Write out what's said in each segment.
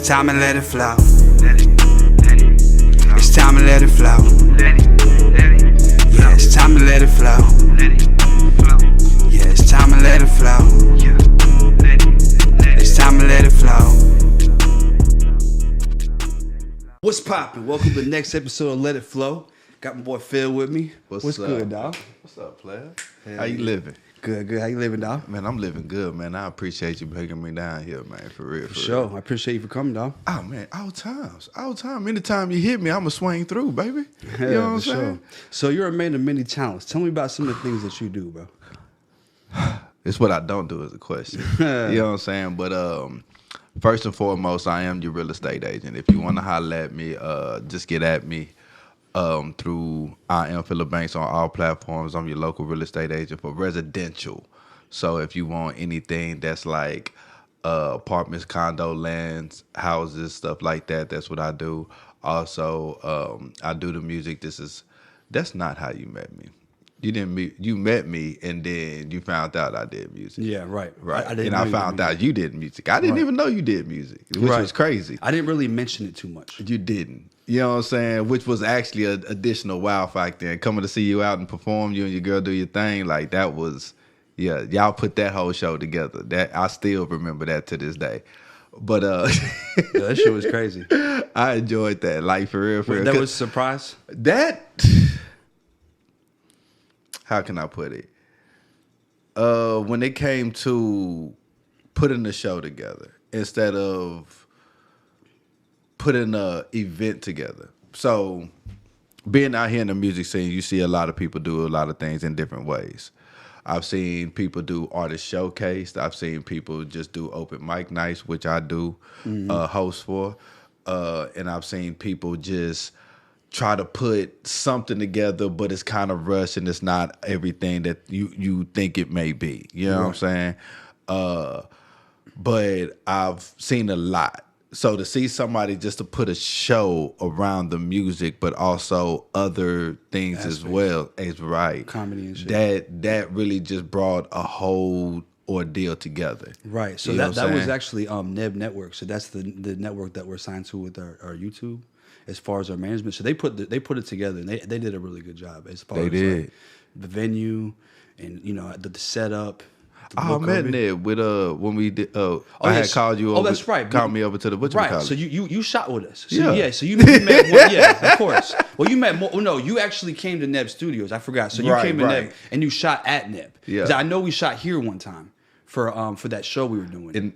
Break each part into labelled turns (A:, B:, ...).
A: It's time to let it flow. It's time to let it flow. Yeah, it's time to let it flow. Yeah, it's time to let it flow. It's time to let it flow. What's poppin'? Welcome to the next episode of Let It Flow. Got my boy Phil with me. What's good, dog?
B: What's up, player? How you living?
A: Good. How you living, dog?
B: Man, I'm living good, man. I appreciate you bringing me down here, man. For real.
A: For sure. I appreciate you for coming, dog.
B: Oh, man, all times. Anytime you hit me, I'ma swing through, baby. You know what I'm saying?
A: So you're a man of many talents. Tell me about some of the things that you do, bro.
B: It's what I don't do is a question. You know what I'm saying? But first and foremost, I am your real estate agent. If you want to holler at me, just get at me. Through I am Phillip Banks on all platforms. I'm your local real estate agent for residential. So if you want anything that's like apartments, condo lands, houses, stuff like that, that's what I do. Also, I do the music. That's not how you met me. You met me and then you found out I did music.
A: Yeah, right.
B: I found out you did music. I didn't even know you did music, which was crazy.
A: I didn't really mention it too much.
B: You didn't. You know what I'm saying? Which was actually an additional wow factor. And coming to see you out and perform, you and your girl do your thing, like that was, yeah, y'all put that whole show together. That I still remember that to this day. But
A: yeah, that shit was crazy.
B: I enjoyed that. Like for real.
A: That was a surprise?
B: How can I put it? When it came to putting the show together, instead of putting an event together. So being out here in the music scene, you see a lot of people do a lot of things in different ways. I've seen people do artist showcase. I've seen people just do open mic nights, which I do host for. And I've seen people just try to put something together, but it's kind of rushed and it's not everything that you think it may be. You know what I'm saying? But I've seen a lot. So to see somebody just to put a show around the music, but also other things as well, is right.
A: Comedy and shit.
B: That really just brought a whole ordeal together.
A: Right. So that was actually Neb Network. So that's the network that we're signed to with our YouTube as far as our management. So they put it together and they did a really good job as far as like, the venue and the setup.
B: I met Ned with when we did. I had called you.
A: That's right.
B: Called me over to the butcher.
A: Right. So you shot with us. So, So you met. Yeah, of course. Well, you met. No, you actually came to Neb Studios. I forgot. So you came to Neb and you shot at Neb. Yeah. 'Cause I know we shot here one time for that show we were doing.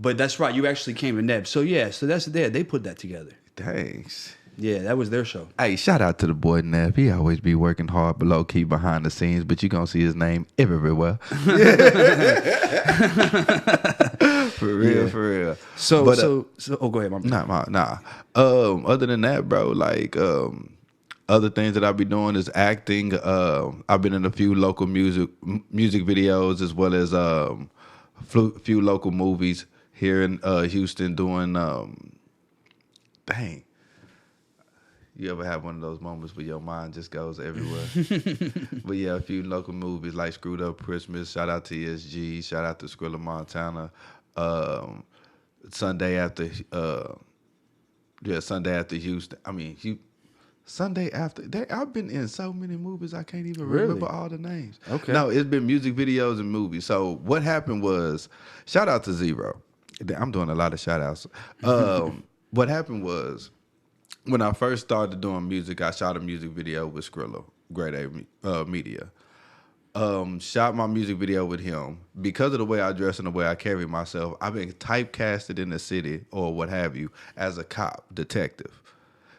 A: But that's right. You actually came to Neb. So that's there. They put that together.
B: Thanks.
A: Yeah, that was their show.
B: Hey, shout out to the boy Nev. He always be working hard below key behind the scenes, but you gonna see his name everywhere. For real.
A: So go ahead,
B: Nah. Other than that, bro, like other things that I be doing is acting. I've been in a few local music videos as well as a few local movies here in Houston doing dang. You ever have one of those moments where your mind just goes everywhere? But yeah, a few local movies like Screwed Up Christmas. Shout out to ESG. Shout out to Skrilla, Montana. Sunday after Houston. Sunday after. I've been in so many movies I can't even remember all the names.
A: Okay.
B: No, it's been music videos and movies. So what happened was, shout out to Zero. I'm doing a lot of shout outs. What happened was, when I first started doing music, I shot a music video with Skrilla, Grade A Media. Shot my music video with him. Because of the way I dress and the way I carry myself, I've been typecasted in the city or what have you as a cop, detective.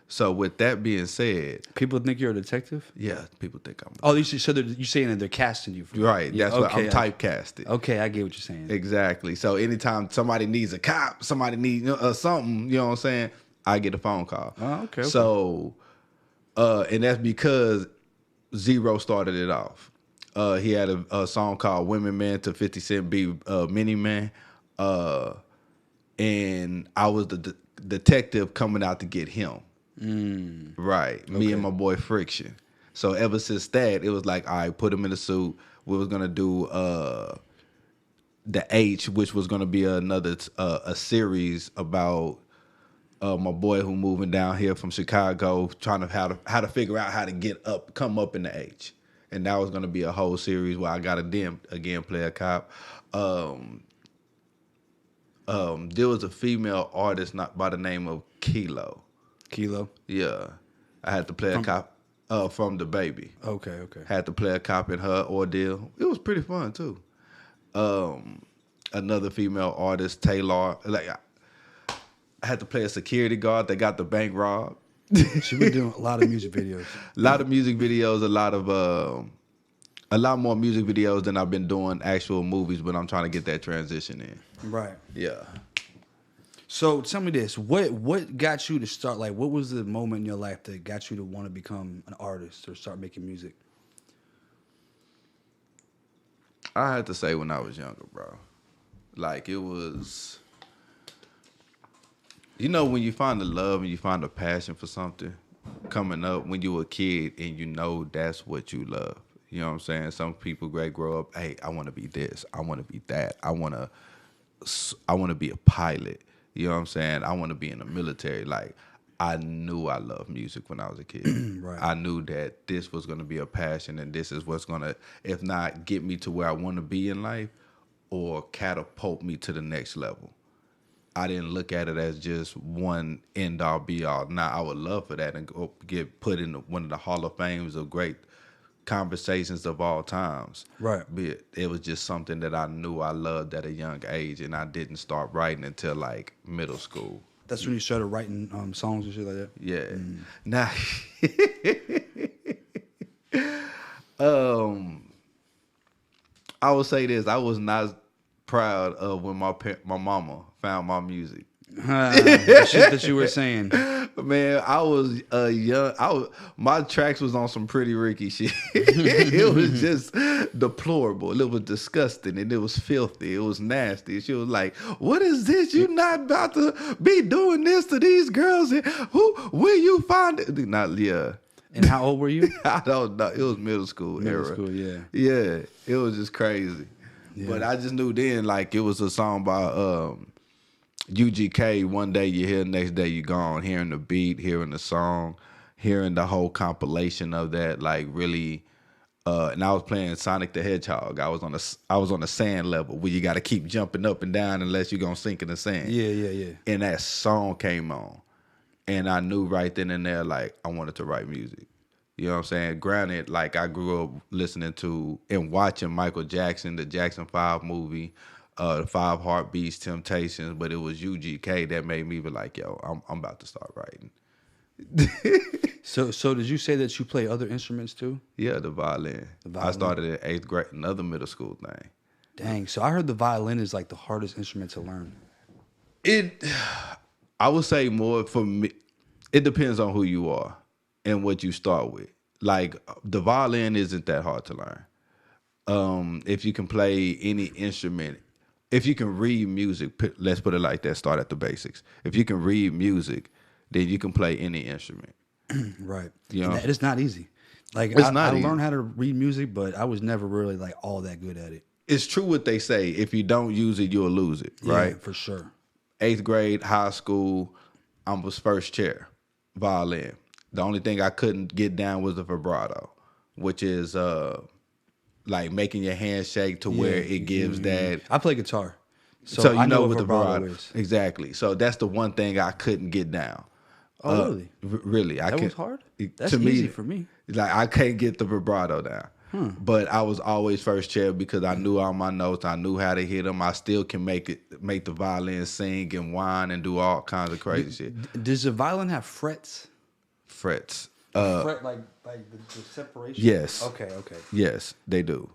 B: So with that being said,
A: people think you're a detective?
B: Yeah, people think I'm.
A: Oh, so you're saying that they're casting you for
B: right? That's what I'm typecasted.
A: Okay, I get what you're saying.
B: Exactly. So anytime somebody needs a cop, somebody needs something, you know what I'm saying? I get a phone call.
A: Oh, okay.
B: So, and that's because Zero started it off. He had a song called "Women Man" to 50 Cent beat "Mini Man," and I was the detective coming out to get him. Right, me and my boy Friction. So ever since that, it was like, all right, put him in a suit. We was gonna do the H, which was going to be another a series about my boy who moving down here from Chicago, trying to how to figure out how to come up in the H, and that was going to be a whole series where I got to again play a cop. There was a female artist not by the name of Phlo.
A: Kilo?
B: Yeah. I had to play a cop from the baby.
A: Okay.
B: Had to play a cop in her ordeal. It was pretty fun too. Another female artist, Taylor. Like I had to play a security guard that got the bank robbed.
A: She been doing a lot of music videos.
B: A lot of music videos, a lot more music videos than I've been doing actual movies, but I'm trying to get that transition in.
A: Right.
B: Yeah.
A: So tell me this: what got you to start? Like, what was the moment in your life that got you to want to become an artist or start making music?
B: I had to say when I was younger, bro. Like it was, when you find the love and you find the passion for something coming up when you were a kid and you know that's what you love. You know what I'm saying? Some people grow up, hey, I want to be this, I want to be that, I want to be a pilot. You know what I'm saying? I want to be in the military. Like, I knew I loved music when I was a kid.
A: Right.
B: I knew that this was going to be a passion and this is what's going to, if not get me to where I want to be in life or catapult me to the next level. I didn't look at it as just one end all be all. Now, I would love for that and go get put in one of the Hall of Fames of great conversations of all times.
A: Right.
B: But it was just something that I knew I loved at a young age, and I didn't start writing until like middle school.
A: That's when you started writing songs and shit like that?
B: Yeah. Now, I would say this. I was not proud of when my mama found my music.
A: The shit that you were saying.
B: Man, I was young. My tracks was on some Pretty Ricky shit. It was just deplorable. It was disgusting and it was filthy. It was nasty. She was like, "What is this? You not about to be doing this to these girls? Where you find it?" Not yeah.
A: And how old were you?
B: I don't know. It was middle school era.
A: Middle school, yeah.
B: Yeah, it was just crazy. Yeah. But I just knew then, like, it was a song by UGK. One day you hear, next day you gone. Hearing the beat, hearing the song, hearing the whole compilation of that, like, really. And I was playing Sonic the Hedgehog. I was on the sand level where you got to keep jumping up and down unless you're gonna sink in the sand.
A: Yeah.
B: And that song came on. And I knew right then and there, like, I wanted to write music. You know what I'm saying? Granted, like, I grew up listening to and watching Michael Jackson, the Jackson 5 movie, the 5 Heartbeats, Temptations, but it was UGK that made me be like, yo, I'm about to start writing.
A: So did you say that you play other instruments too?
B: Yeah, the violin. I started in 8th grade, another middle school thing.
A: Dang, so I heard the violin is like the hardest instrument to learn.
B: I would say more for me, it depends on who you are and what you start with. Like, the violin isn't that hard to learn. If you can play any instrument, if you can read music, let's put it like that, start at the basics. If you can read music, then you can play any instrument.
A: Right.
B: You know?
A: It's not easy. Like, I learned how to read music, but I was never really like all that good at it.
B: It's true what they say. If you don't use it, you'll lose it, right?
A: Yeah, for sure.
B: 8th grade, high school, I was first chair, violin. The only thing I couldn't get down was the vibrato, which is like making your hand shake to where it gives that.
A: I play guitar,
B: so you
A: I know
B: what the vibrato
A: is.
B: Exactly. So that's the one thing I couldn't get down.
A: Oh, really?
B: Really,
A: That was hard. That's
B: to
A: easy
B: me,
A: for me.
B: Like, I can't get the vibrato down. But I was always first chair because I knew all my notes. I knew how to hit them. I still can make the violin sing and whine and do all kinds of crazy shit.
A: Does the violin have frets?
B: Frets.
A: Fret like the separation?
B: Yes.
A: Okay.
B: Yes, they do.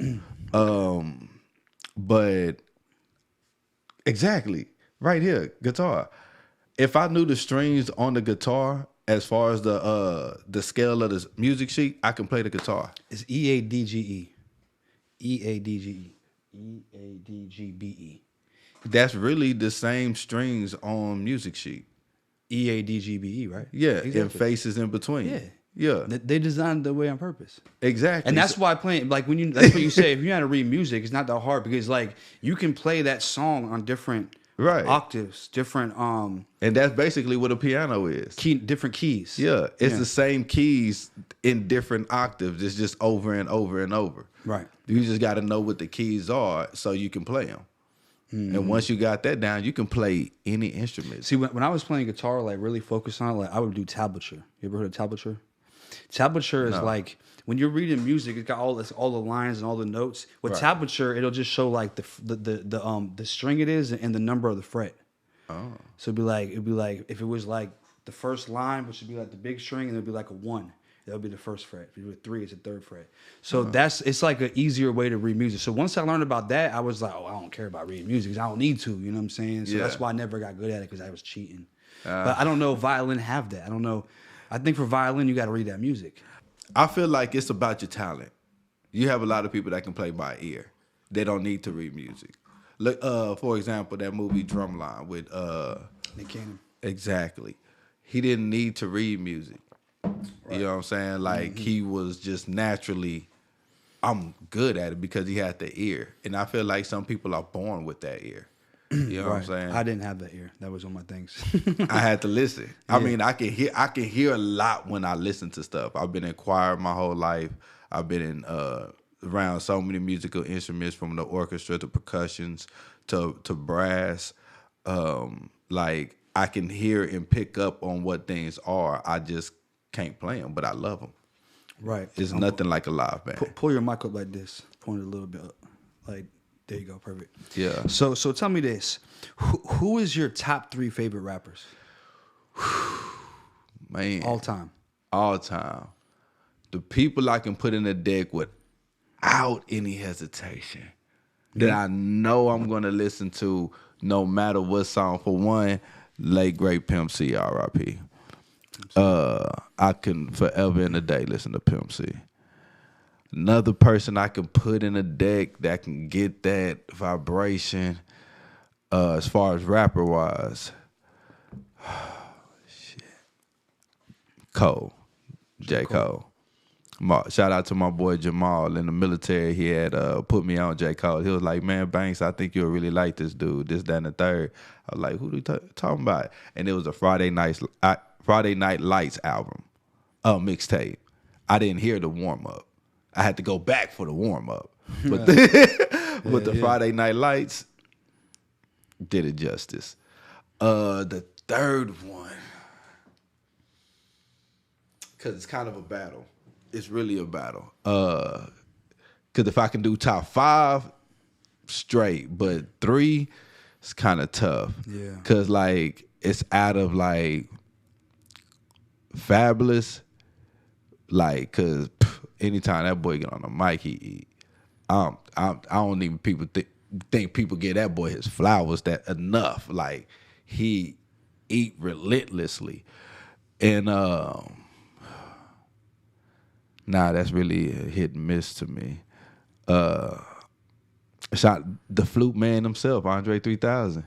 B: But exactly, right here, guitar. If I knew the strings on the guitar, as far as the scale of the music sheet, I can play the guitar.
A: It's E-A-D-G-E. E-A-D-G-E. E-A-D-G-B-E.
B: That's really the same strings on music sheet.
A: E-A-D-G-B-E, right?
B: Yeah,
A: exactly.
B: And faces in between.
A: Yeah.
B: Yeah.
A: They designed it that way on purpose.
B: Exactly.
A: And that's why playing, like that's what you say, if you know how to read music, it's not that hard because like you can play that song on different octaves, different
B: and that's basically what a piano is.
A: Different keys.
B: Yeah. It's the same keys in different octaves. It's just over and over and over.
A: Right.
B: You just got to know what the keys are so you can play them. And once you got that down, you can play any instrument.
A: See, when I was playing guitar, like really focused on it, like I would do tablature. You ever heard of tablature? Tablature is like when you're reading music, it's got all the lines and all the notes. With tablature, it'll just show like the string it is and the number of the fret. Oh. So it'd be like if it was like the first line, which would be like the big string, and it'd be like a 1. That'll be the first fret. If you do a 3, it's a 3rd fret. So it's like an easier way to read music. So once I learned about that, I was like, oh, I don't care about reading music because I don't need to. You know what I'm saying? So that's why I never got good at it because I was cheating. But I don't know if violin have that. I don't know. I think for violin, you got to read that music.
B: I feel like it's about your talent. You have a lot of people that can play by ear. They don't need to read music. Look, for example, that movie Drumline with
A: Nick Cannon.
B: Exactly. He didn't need to read music. Right. You know what I'm saying? Like he was just naturally, I'm good at it because he had the ear. And I feel like some people are born with that ear. You know what I'm saying?
A: I didn't have that ear. That was one of my things.
B: I had to listen. I mean, I can hear a lot when I listen to stuff. I've been in choir my whole life. I've been in around so many musical instruments, from the orchestra to percussions to brass. Like I can hear and pick up on what things are. I just can't play them, but I love them.
A: Right.
B: It's nothing like a live band.
A: Pull your mic up like this. Point it a little bit up. Like, there you go. Perfect.
B: Yeah.
A: So tell me this. Who is your top 3 favorite rappers?
B: Man.
A: All time.
B: All time. The people I can put in the deck without any hesitation. That I know I'm going to listen to no matter what song. For one, late great Pimp C, R.I.P. I can forever in a day listen to Pimp C. Another person I can put in a deck that can get that vibration, as far as rapper wise, Cole, J. Cole. Shout out to my boy Jamal in the military. He had put me on J. Cole. He was like, man, Banks, I think you'll really like this dude, this, that, and the third. I was like, who are you talking about? And it was a Friday Night Lights album, mixtape. I didn't hear the warm-up. I had to go back for the warm-up. But the Friday Night Lights did it justice. The third one, because it's kind of a battle. It's really a battle. Because if I can do top 5, straight. But 3, it's kind of tough.
A: Yeah.
B: Because, like, it's out of, like, Fabulous. Like, because anytime that boy get on the mic, he eat. I don't even think people give that boy his flowers that enough. Like, he eat relentlessly. And, that's really a hit and miss to me. Shot the flute man himself, Andre 3000.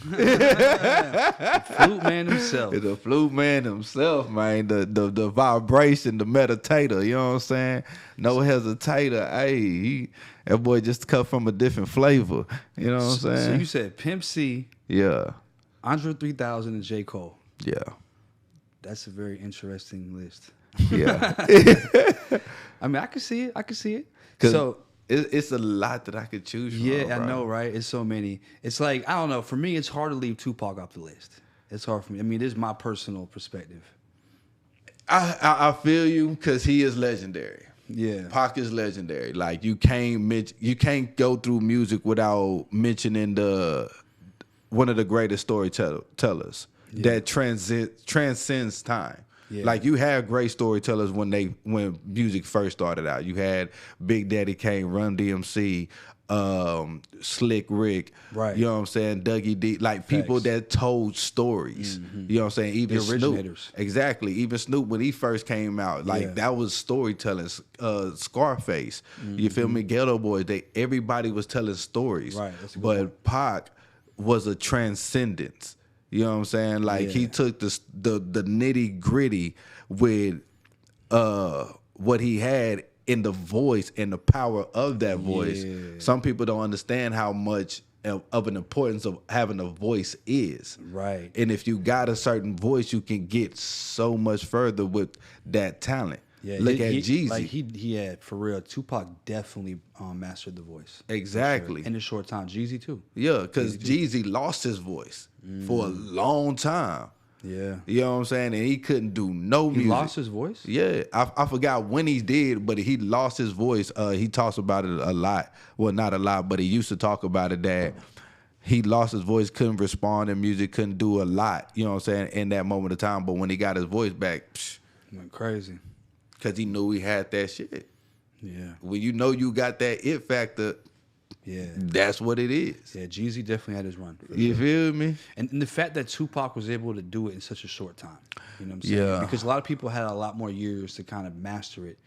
A: The flute man himself.
B: The flute man himself, man. The vibration, the meditator, you know what I'm saying? No hesitator. Hey, that boy just cut from a different flavor. You know what I'm saying?
A: So you said Pimp C,
B: yeah,
A: Andre 3000, and J. Cole.
B: Yeah.
A: That's a very interesting list.
B: Yeah.
A: I mean, I can see it.
B: So it's a lot that I could choose from.
A: Yeah,
B: bro.
A: I know, right? It's so many. It's like, I don't know. For me, it's hard to leave Tupac off the list. It's hard for me. I mean, this is my personal perspective.
B: I feel you, because he is legendary.
A: Yeah,
B: Pac is legendary. Like, you can't go through music without mentioning one of the greatest storytellers that transcends time. Yeah. Like, you had great storytellers when music first started out. You had Big Daddy Kane, Run DMC, Slick Rick, right? You know what I'm saying? Dougie D, like Facts. People that told stories. Mm-hmm. You know what I'm saying? Even
A: the originators.
B: Snoop, exactly. Even Snoop, when he first came out, like that was storytelling. Scarface, you feel me? Ghetto Boys, everybody was telling stories.
A: Right.
B: But Pac was a transcendence. You know what I'm saying? Like, he took the nitty gritty with what he had in the voice and the power of that voice. Some people don't understand how much of an importance of having a voice is.
A: Right.
B: And if you got a certain voice, you can get so much further with that talent.
A: Yeah,
B: Look at Jeezy.
A: Like he had, for real, Tupac definitely mastered the voice.
B: Exactly.
A: Sure. In a short time. Jeezy too.
B: Yeah, because Jeezy lost his voice for a long time.
A: Yeah.
B: You know what I'm saying? And he couldn't do no music.
A: He lost his voice?
B: Yeah. I forgot when he did, but he lost his voice. He talks about it a lot. Well, not a lot, but he used to talk about it that he lost his voice, couldn't respond in music, couldn't do a lot, you know what I'm saying, in that moment of time. But when he got his voice back,
A: went crazy.
B: Because he knew he had that shit.
A: Yeah.
B: When you know you got that it factor, that's what it is.
A: Yeah, Jeezy definitely had his run.
B: You feel me?
A: And the fact that Tupac was able to do it in such a short time, you know what I'm saying?
B: Yeah.
A: Because a lot of people had a lot more years to kind of master it.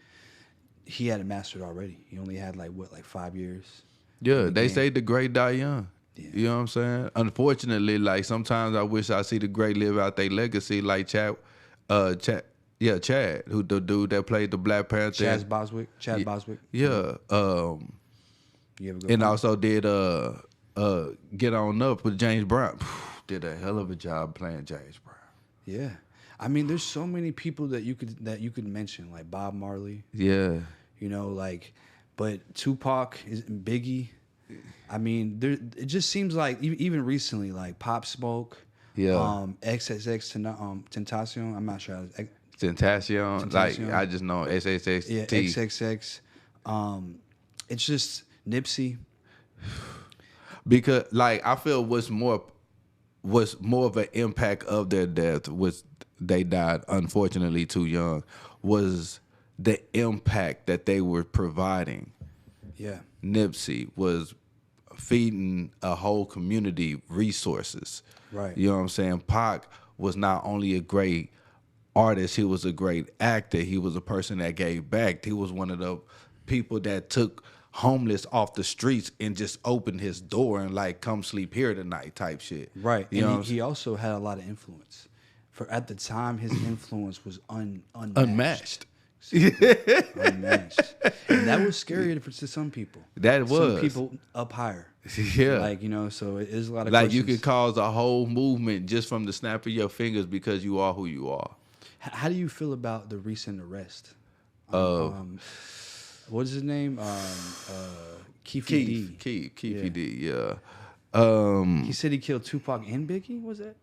A: He had it mastered already. He only had like 5 years?
B: Yeah, they say the great die young.
A: Yeah.
B: You know what I'm saying? Unfortunately, like sometimes I wish I see the great live out their legacy, like Chad, who the dude that played the Black Panther.
A: Chad Boswick.
B: Yeah.
A: You ever go
B: and also did Get On Up with James Brown. Did a hell of a job playing James Brown.
A: Yeah. I mean, there's so many people that you could mention, like Bob Marley.
B: Yeah.
A: You know, like, but Tupac and Biggie. I mean, it just seems like even recently, like Pop Smoke.
B: Yeah.
A: XXX Tentacion. I'm not sure.
B: Tentacion. Like I just know XXX.
A: Yeah, XXX. It's just Nipsey.
B: Because like I feel what's more of an impact of their death was they died unfortunately too young was the impact that they were providing.
A: Yeah.
B: Nipsey was feeding a whole community resources.
A: Right.
B: You know what I'm saying? Pac was not only a great artist, he was a great actor. He was a person that gave back. He was one of the people that took homeless off the streets and just opened his door and like, come sleep here tonight type shit.
A: Right.
B: You know
A: he also had a lot of influence. For at the time, his influence was unmatched.
B: Unmatched.
A: Unmatched. And that was scary to some people.
B: That was.
A: Some people up higher.
B: Yeah.
A: Like, you know, so it is a lot of
B: like
A: questions.
B: You could cause a whole movement just from the snap of your fingers because you are who you are.
A: How do you feel about the recent arrest? What is his name? Keith
B: D, yeah.
A: He said he killed Tupac and Biggie. Was that?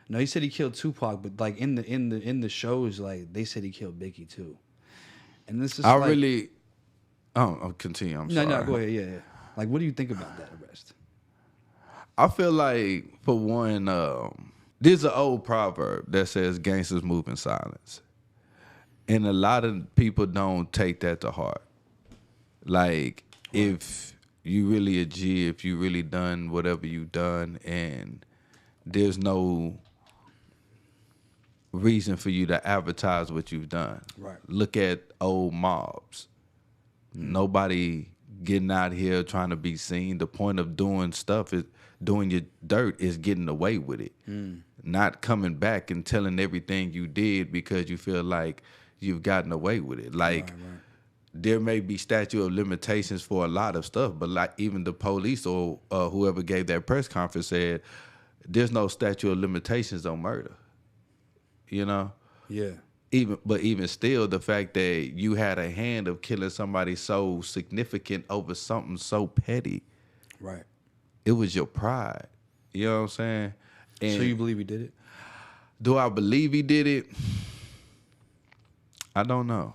A: No, he said he killed Tupac, but like in the shows, like they said he killed Biggie too. And this is
B: I'll continue. I'm sorry.
A: No, go ahead. Yeah. Like, what do you think about that arrest?
B: I feel like, for one, there's an old proverb that says gangsters move in silence. And a lot of people don't take that to heart. Like, if you really a G, if you really done whatever you done, and there's no reason for you to advertise what you've done.
A: Right.
B: Look at old mobs. Nobody getting out here trying to be seen. The point of doing stuff is doing your dirt is getting away with it. Not coming back and telling everything you did because you feel like you've gotten away with it. Like,
A: right.
B: There may be statute of limitations for a lot of stuff, but like even the police or whoever gave that press conference said, there's no statute of limitations on murder. You know?
A: Yeah.
B: Even still, the fact that you had a hand of killing somebody so significant over something so petty.
A: Right.
B: It was your pride. You know what I'm saying? And
A: so you believe he did it?
B: Do I believe he did it? I don't know.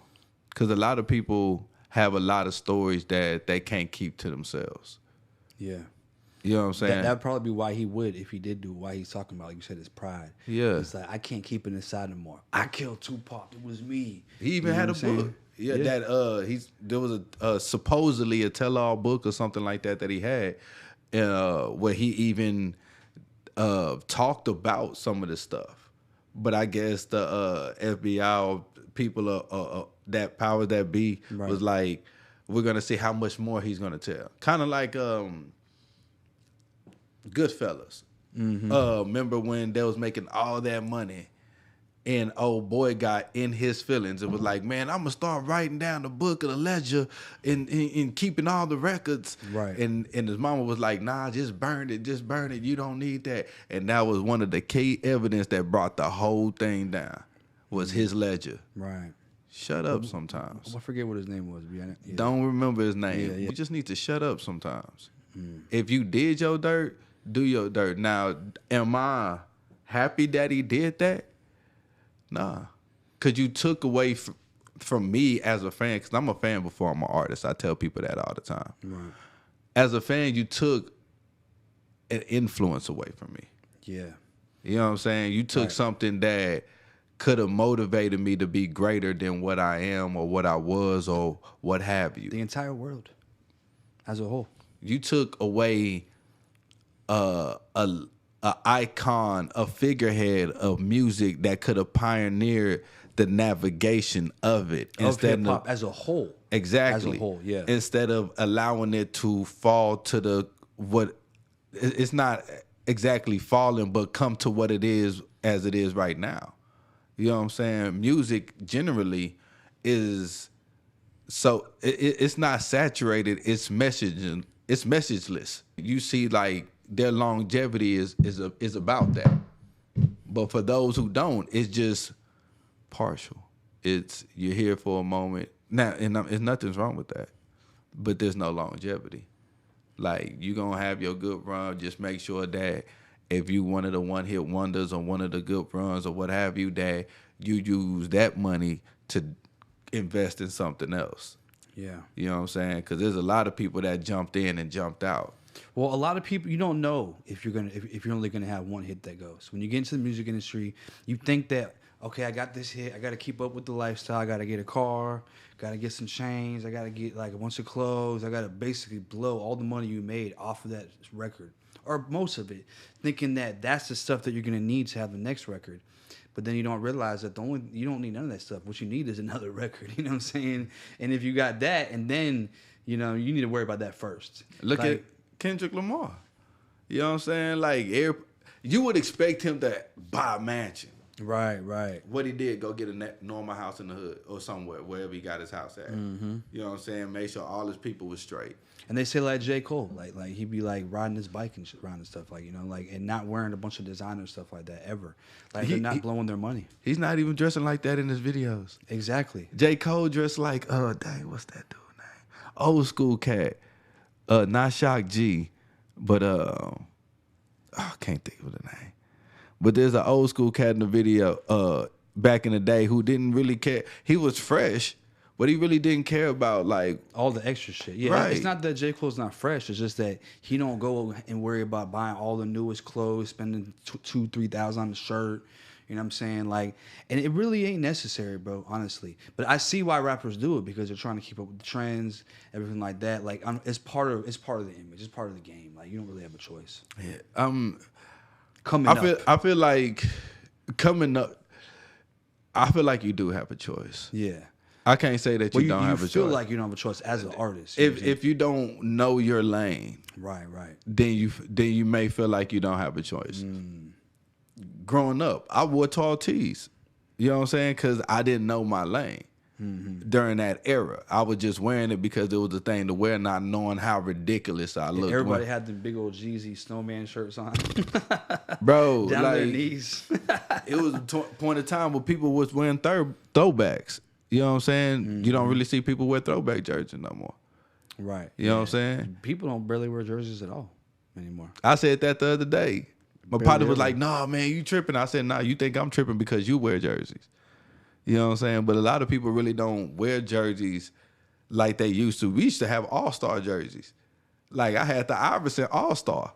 B: Because a lot of people have a lot of stories that they can't keep to themselves.
A: Yeah.
B: You know what I'm saying?
A: That'd probably be why he would, if he did do why he's talking about, like you said, his pride.
B: Yeah.
A: It's like, I can't keep it inside anymore. I killed Tupac. It was me.
B: He even had a book. Yeah, that there was a supposedly a tell-all book or something like that he had, where he even talked about some of this stuff. But I guess the FBI or people that powers that be was like, we're gonna see how much more he's gonna tell. Kind of like Goodfellas. Remember when they was making all that money And old boy got in his feelings. It was like, man, I'm gonna start writing down the book of the ledger and keeping all the records.
A: Right.
B: And his mama was like, nah, just burn it. You don't need that. And that was one of the key evidence that brought the whole thing down, was his ledger.
A: Right.
B: Shut up sometimes.
A: I forget what his name was. Yeah.
B: Don't remember his name.
A: Yeah.
B: You just need to shut up sometimes. If you did your dirt, do your dirt. Now, am I happy that he did that? Nah. Because you took away from me as a fan, because I'm a fan before I'm an artist. I tell people that all the time.
A: Right.
B: As a fan, you took an influence away from me.
A: Yeah.
B: You know what I'm saying? You took something that could have motivated me to be greater than what I am or what I was or what have you.
A: The entire world as a whole.
B: You took away a icon, a figurehead of music that could have pioneered the navigation of it.
A: Of hip-hop as a whole.
B: Exactly.
A: As a whole, yeah.
B: Instead of allowing it to fall to it's not exactly falling, but come to what it is as it is right now. You know what I'm saying? Music generally is so it's not saturated. It's messaging. It's messageless. You see, like their longevity is about that. But for those who don't, it's just partial. It's you're here for a moment now, and there's nothing's wrong with that. But there's no longevity. Like you gonna have your good run. Just make sure that if you one of the one hit wonders or one of the good runs or what have you, that you use that money to invest in something else.
A: Yeah.
B: You know what I'm saying? Because there's a lot of people that jumped in and jumped out.
A: Well, a lot of people, you don't know if you're only gonna have one hit that goes. When you get into the music industry, you think that, okay, I got this hit, I got to keep up with the lifestyle, I got to get a car, got to get some chains, I got to get like a bunch of clothes, I got to basically blow all the money you made off of that record, or most of it, thinking that that's the stuff that you're gonna need to have the next record. But then you don't realize that you don't need none of that stuff. What you need is another record. You know what I'm saying? And if you got that, and then you need to worry about that first.
B: Look at Kendrick Lamar. You know what I'm saying? Like you would expect him to buy a mansion.
A: Right.
B: What he did, go get a normal house in the hood or somewhere, wherever he got his house at. Mm-hmm. You know what I'm saying? Make sure all his people was straight. And
A: they say like J. Cole, like he'd be like riding his bike and shit around and stuff, like, and not wearing a bunch of designer stuff like that ever. Like they're not blowing their money.
B: He's not even dressing like that in his videos.
A: Exactly.
B: J. Cole dressed like, dang, what's that dude name? Old school cat. Not Shock G, but I can't think of the name. But there's an old school cat in the video back in the day who didn't really care. He was fresh, but he really didn't care about like
A: all the extra shit. Yeah, right. It's not that J. Cole's not fresh. It's just that he don't go and worry about buying all the newest clothes, spending $2,000-$3,000 on the shirt. You know what I'm saying? Like, and it really ain't necessary, bro, honestly. But I see why rappers do it, because they're trying to keep up with the trends, everything like that. Like, it's part of the image. It's part of the game. Like, you don't really have a choice.
B: Yeah.
A: I
B: feel like coming up, I feel like you do have a choice.
A: Yeah.
B: I can't say that you don't have a choice.
A: You feel like you don't have a choice as an artist.
B: If you don't know your lane,
A: right,
B: then you may feel like you don't have a choice. Growing up, I wore tall tees. You know what I'm saying? Because I didn't know my lane. During that era, I was just wearing it because it was a thing to wear, not knowing how ridiculous I looked.
A: Everybody had the big old Jeezy snowman shirts on,
B: bro.
A: Down their knees.
B: It was a point of time where people was wearing throwbacks. You know what I'm saying? You don't really see people wear throwback jerseys no more.
A: Right.
B: You know what I'm saying?
A: People don't barely wear jerseys at all anymore.
B: I said that the other day. My partner was like, "Nah, man, you tripping." I said, "Nah, you think I'm tripping because you wear jerseys." You know what I'm saying? But a lot of people really don't wear jerseys like they used to. We used to have all-star jerseys. Like, I had the Iverson all-star.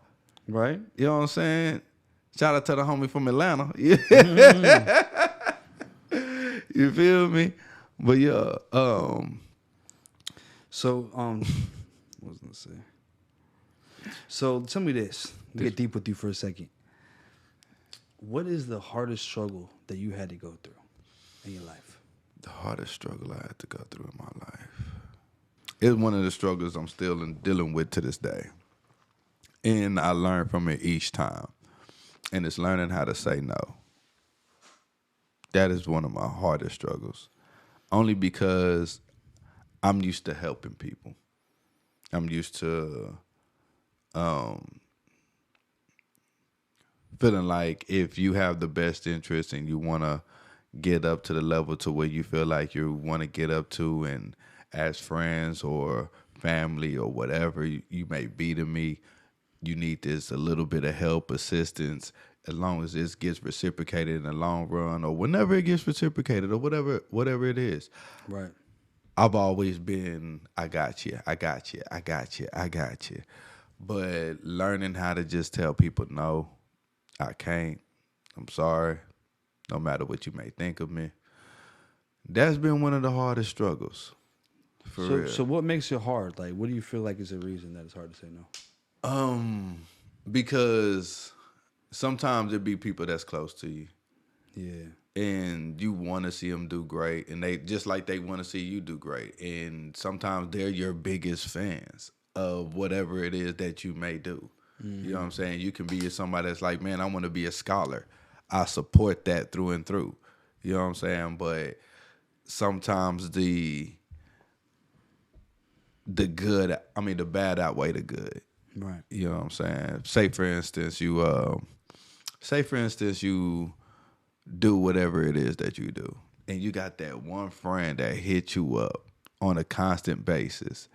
A: Right. You
B: know what I'm saying? Shout out to the homie from Atlanta. You feel me? But yeah.
A: So, what was I gonna say? So tell me this. Get deep with you for a second. What is the hardest struggle that you had to go through in your life?
B: The hardest struggle I had to go through in my life. It's one of the struggles I'm still dealing with to this day. And I learn from it each time. And it's learning how to say no. That is one of my hardest struggles. Only because I'm used to helping people. I'm used to feeling like if you have the best interest and you want to get up to the level to where you feel like you want to get up to, and as friends or family or whatever you may be to me, you need this a little bit of help, assistance, as long as this gets reciprocated in the long run, or whenever it gets reciprocated, or whatever it is.
A: Right.
B: I've always been, I got you. But learning how to just tell people, no, I can't. I'm sorry. No matter what you may think of me. That's been one of the hardest struggles. For real.
A: So what makes it hard? Like, what do you feel like is a reason that it's hard to say no?
B: Because sometimes it be people that's close to you.
A: Yeah.
B: And you want to see them do great, and they just like they want to see you do great. And sometimes they're your biggest fans of whatever it is that you may do. Mm-hmm. You know what I'm saying? You can be somebody that's like, man, I want to be a scholar. I support that through and through. You know what I'm saying? But sometimes the bad outweigh the good.
A: Right.
B: You know what I'm saying? Say for instance, you do whatever it is that you do, and you got that one friend that hit you up on a constant basis.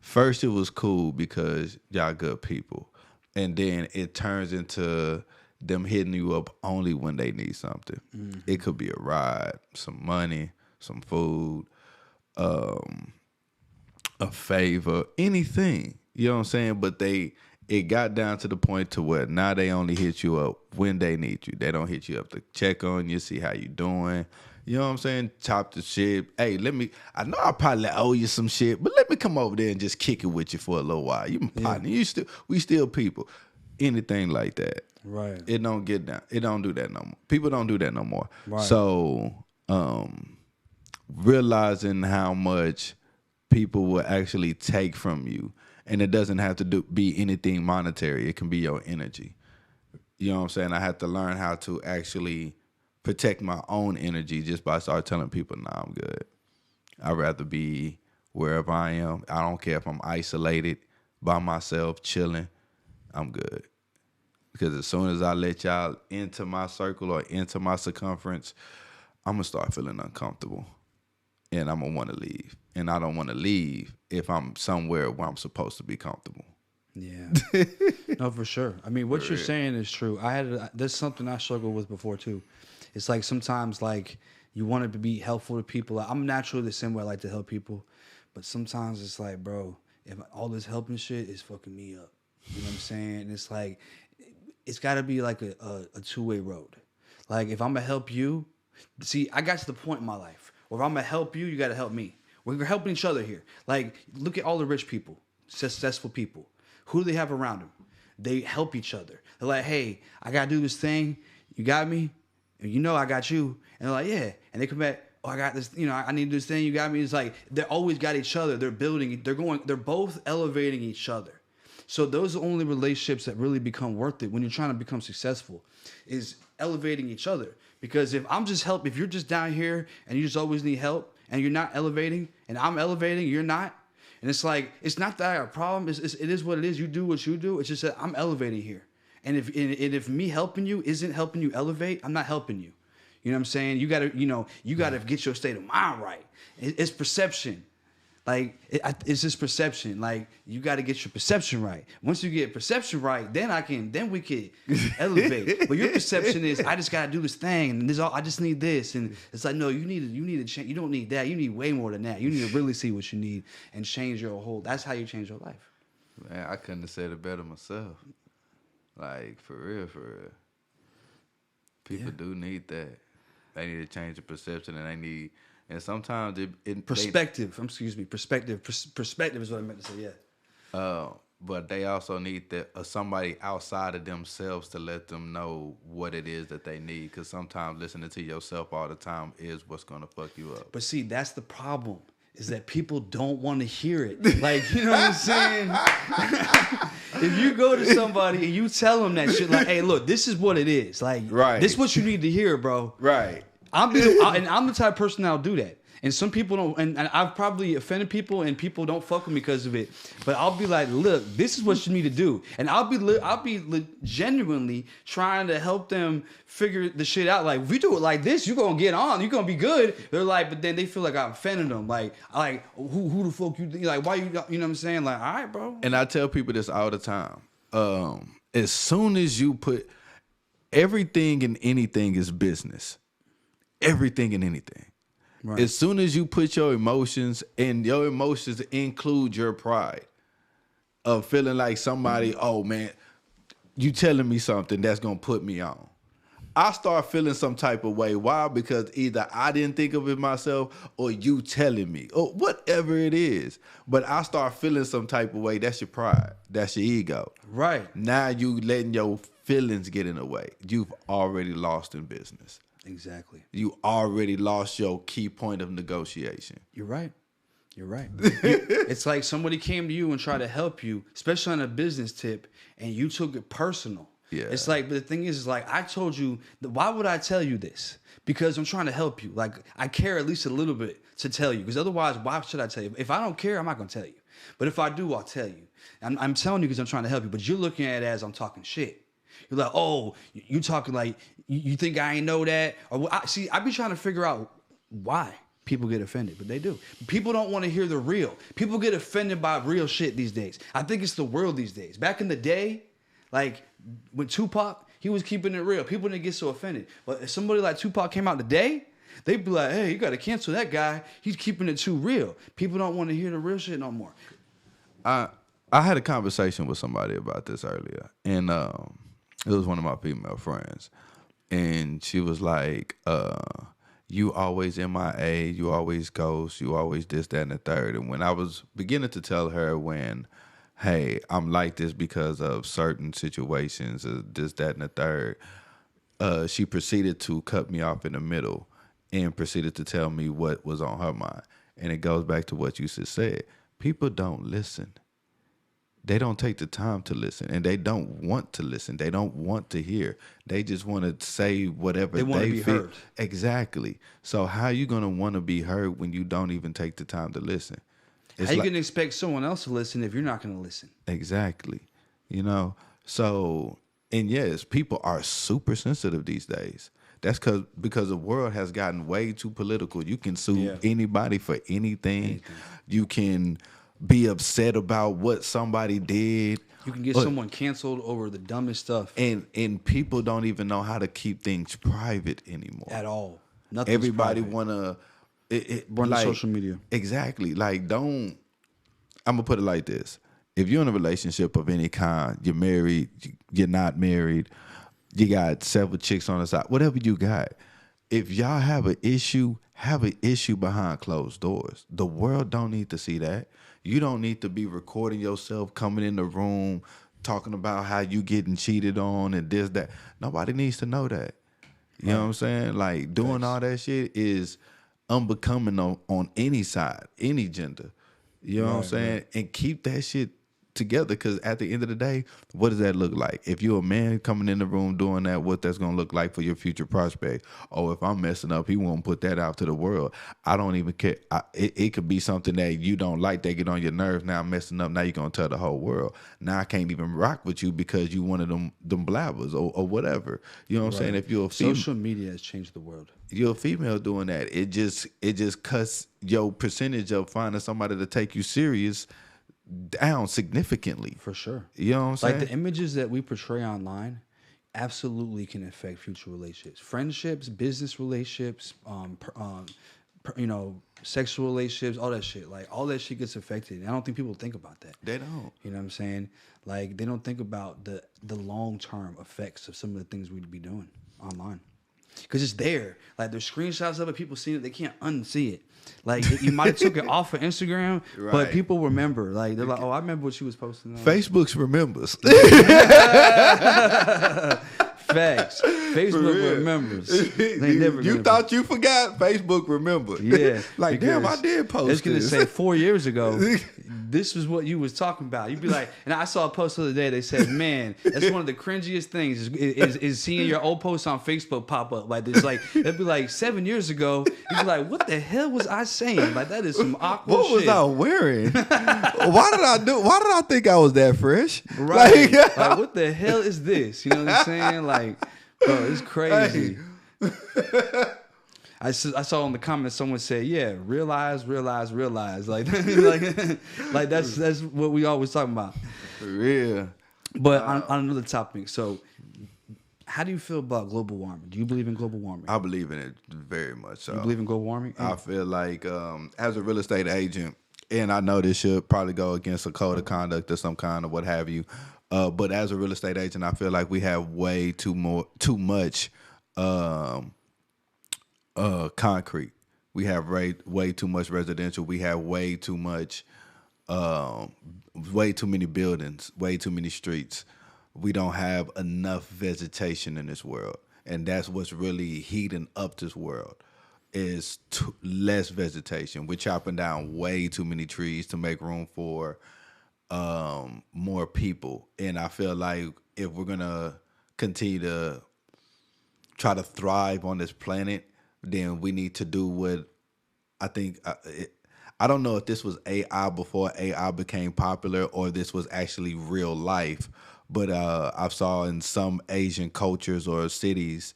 B: First, it was cool because y'all good people, and then it turns into them hitting you up only when they need something. Mm-hmm. It could be a ride, some money, some food, a favor, anything. You know what I'm saying? But it got down to the point to where now they only hit you up when they need you. They don't hit you up to check on you, see how you doing. You know what I'm saying? Top the shit. Hey, I know I probably owe you some shit, but let me come over there and just kick it with you for a little while. You my partner. We still people. Anything like that.
A: Right.
B: It don't get down. It don't do that no more. People don't do that no more.
A: Right.
B: So realizing how much people will actually take from you. And it doesn't have to be anything monetary. It can be your energy. You know what I'm saying? I had to learn how to actually protect my own energy just by start telling people, nah, I'm good. I'd rather be wherever I am. I don't care if I'm isolated, by myself, chilling. I'm good. Because as soon as I let y'all into my circle or into my circumference, I'm going to start feeling uncomfortable. And I'm going to want to leave. And I don't want to leave if I'm somewhere where I'm supposed to be comfortable.
A: Yeah. No, for sure. I mean, what you're saying is true. There's something I struggled with before, too. It's like sometimes, like, you want to be helpful to people. I'm naturally the same way. I like to help people. But sometimes it's like, bro, if all this helping shit is fucking me up. You know what I'm saying? And it's like, it's got to be like a two-way road. Like, if I'm going to help you, see, I got to the point in my life where if I'm going to help you, you got to help me. We're helping each other here. Like, look at all the rich people, successful people. Who do they have around them? They help each other. They're like, hey, I got to do this thing. You got me? And you know I got you. And they're like, yeah. And they come back, oh, I got this, I need this thing. You got me? It's like, they're always got each other. They're building, they're both elevating each other. So those are the only relationships that really become worth it when you're trying to become successful, is elevating each other. Because if you're just down here and you just always need help and you're not elevating and I'm elevating, you're not. And it's like, it's not that I have a problem. It is what it is. You do what you do. It's just that I'm elevating here. And if me helping you isn't helping you elevate, I'm not helping you. You know what I'm saying? You gotta get your state of mind right. It's perception. Like, it's just perception. Like, you got to get your perception right. Once you get perception right, then we can elevate. But your perception is, I just got to do this thing, and I just need this. And it's like, no, you need to change. You don't need that. You need way more than that. You need to really see what you need and change your whole. That's how you change your life.
B: Man, I couldn't have said it better myself. Like, for real. People do need that. They need to change the perception, and they need. And sometimes perspective. Perspective is what I meant to say. Yeah. But they also need somebody outside of themselves to let them know what it is that they need. Because sometimes listening to yourself all the time is what's going to fuck you up.
A: But see, that's the problem. Is that people don't want to hear it. Like, you know what I'm saying? If you go to somebody and you tell them that shit, like, hey, look, this is what it is. Like, this is what you need to hear, bro.
B: Right.
A: I'm the type of person that'll do that. And some people don't, and I've probably offended people, and people don't fuck with me because of it. But I'll be like, look, this is what you need to do, and I'll be genuinely trying to help them figure the shit out. Like, if you do it like this, you're gonna get on, you're gonna be good. They're like, but then they feel like I'm offending them. Like who the fuck you? Like, why you know what I'm saying? Like, all right, bro.
B: And I tell people this all the time. As soon as you put everything and anything is business, everything and anything. Right. As soon as you put your emotions, and your emotions include your pride of feeling like somebody, oh man, you telling me something that's going to put me on. I start feeling some type of way. Why? Because either I didn't think of it myself, or you telling me, or whatever it is. But I start feeling some type of way. That's your pride. That's your ego.
A: Right.
B: Now you letting your feelings get in the way. You've already lost in business.
A: Exactly.
B: You already lost your key point of negotiation.
A: You're right. It's like somebody came to you and tried to help you, especially on a business tip, and you took it personal. Yeah. It's like, but the thing is like, I told you, why would I tell you this? Because I'm trying to help you. Like, I care at least a little bit to tell you. Because otherwise, why should I tell you? If I don't care, I'm not going to tell you. But if I do, I'll tell you. I'm telling you because I'm trying to help you. But you're looking at it as I'm talking shit. You're like, oh, you talking like, you think I ain't know that? Or I be trying to figure out why people get offended, but they do. People don't want to hear the real. People get offended by real shit these days. I think it's the world these days. Back in the day, like when Tupac, he was keeping it real. People didn't get so offended. But if somebody like Tupac came out today, they'd be like, hey, you got to cancel that guy. He's keeping it too real. People don't want to hear the real shit no more.
B: I had a conversation with somebody about this earlier, and it was one of my female friends, and she was like, you always MIA, you always ghost, you always this, that, and the third. And when I was beginning to tell her hey, I'm like this because of certain situations, this, that, and the third, she proceeded to cut me off in the middle and proceeded to tell me what was on her mind. And it goes back to what you just said. People don't listen. They don't take the time to listen, and they don't want to listen. They don't want to hear. They just want to say whatever they want to be heard. Exactly. So how you going to want to be heard when you don't even take the time to listen?
A: How you going to expect someone else to listen if you're not going to listen?
B: Exactly. You know, so, and yes, people are super sensitive these days. That's because the world has gotten way too political. You can sue anybody for anything. You can be upset about what somebody did.
A: You can get someone canceled over the dumbest stuff.
B: And people don't even know how to keep things private anymore.
A: At all. Nothing's
B: Everybody
A: private.
B: wanna
A: run like, social media.
B: Exactly. Like, I'm gonna put it like this. If you're in a relationship of any kind, you're married, you're not married, you got several chicks on the side, whatever you got. If y'all have an issue behind closed doors. The world don't need to see that. You don't need to be recording yourself coming in the room talking about how you getting cheated on and this, that. Nobody needs to know that. You know what I'm saying? Like, doing all that shit is unbecoming on any side, any gender. You know what I'm saying? Right. And keep that shit together, because at the end of the day, what does that look like? If you're a man coming in the room doing that, what that's going to look like for your future prospect? Oh, if I'm messing up, he won't put that out to the world. I don't even care. It could be something that you don't like, that get on your nerves. Now I'm messing up. Now you're going to tell the whole world. Now I can't even rock with you because you one of them blabbers or whatever. You know what I'm saying? If you're a female,
A: social media has changed the world.
B: You're a female doing that. It just cuts your percentage of finding somebody to take you serious down significantly.
A: For sure.
B: You know what I'm saying?
A: Like, the images that we portray online absolutely can affect future relationships, friendships, business relationships, sexual relationships, all that shit. Like, all that shit gets affected. And I don't think people think about that.
B: They don't.
A: You know what I'm saying? Like, they don't think about the long-term effects of some of the things we'd be doing online. Because it's there. Like, there's screenshots of it. People see it. They can't unsee it. Like, you might have took it off of Instagram, right, but people remember. Like, they're like, oh, I remember what she was posting.
B: Facebook remembers.
A: Facts. Facebook remembers. They never.
B: You thought you forgot? Facebook remembered.
A: Yeah.
B: Like, damn, I did post.
A: It's gonna say 4 years ago. this was what you was talking about. You'd be like, and I saw a post the other day. They said, man, that's one of the cringiest things is seeing your old post on Facebook pop up like this. Like it'd be like 7 years ago. You'd be like, what the hell was I saying? Like that is some awkward shit.
B: What was I wearing? Why did I think I was that fresh?
A: Right. Like what the hell is this? You know what I'm saying? Like, bro, it's crazy. Hey. I saw in the comments someone said, "Yeah, realize." Like, like that's what we always talking about.
B: For real.
A: But on another topic, so how do you feel about global warming? Do you believe in global warming?
B: I believe in it very much. So
A: you believe in global warming?
B: I feel like as a real estate agent, and I know this should probably go against a code of conduct or some kind of what have you. But as a real estate agent, I feel like we have way too much. Concrete. We have way too much residential. We have way too much, way too many buildings, way too many streets. We don't have enough vegetation in this world, and that's what's really heating up this world. Is less vegetation. We're chopping down way too many trees to make room for more people, and I feel like if we're gonna continue to try to thrive on this planet, then we need to do what I think. I don't know if this was AI before AI became popular or this was actually real life, but I saw in some Asian cultures or cities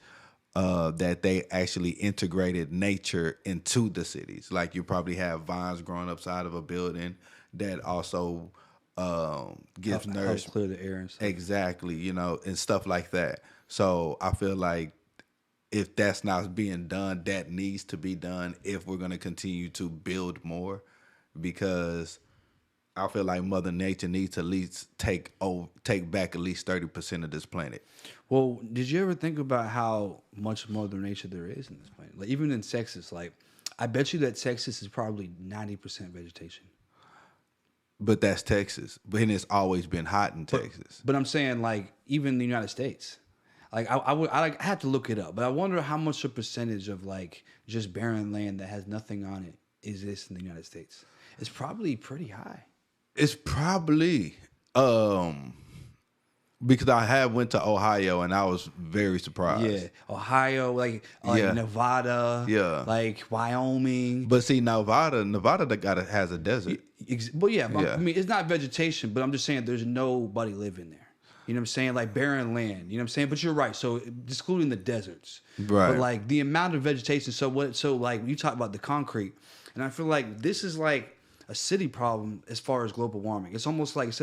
B: that they actually integrated nature into the cities. Like you probably have vines growing upside of a building that also gives nourishment.
A: Help clear the air and stuff.
B: Exactly, and stuff like that. So I feel like if that's not being done, that needs to be done if we're going to continue to build more, because I feel like Mother Nature needs to at least take back at least 30% of this planet.
A: Well, did you ever think about how much Mother Nature there is in this planet? Like even in Texas, like I bet you that Texas is probably 90% vegetation.
B: But that's Texas. But it's always been hot in Texas.
A: But I'm saying like even the United States. Like I have to look it up, but I wonder how much a percentage of like just barren land that has nothing on it exists in the United States. It's probably pretty high.
B: It's probably because I have went to Ohio and I was very surprised.
A: Yeah, Ohio, like Nevada, like Wyoming.
B: But see, Nevada has a desert.
A: Well, yeah, I mean it's not vegetation, but I'm just saying there's nobody living there. You know what I'm saying? Like barren land. You know what I'm saying? But you're right. So excluding the deserts.
B: Right.
A: But like the amount of vegetation. So like you talk about the concrete, and I feel like this is like a city problem as far as global warming. It's almost like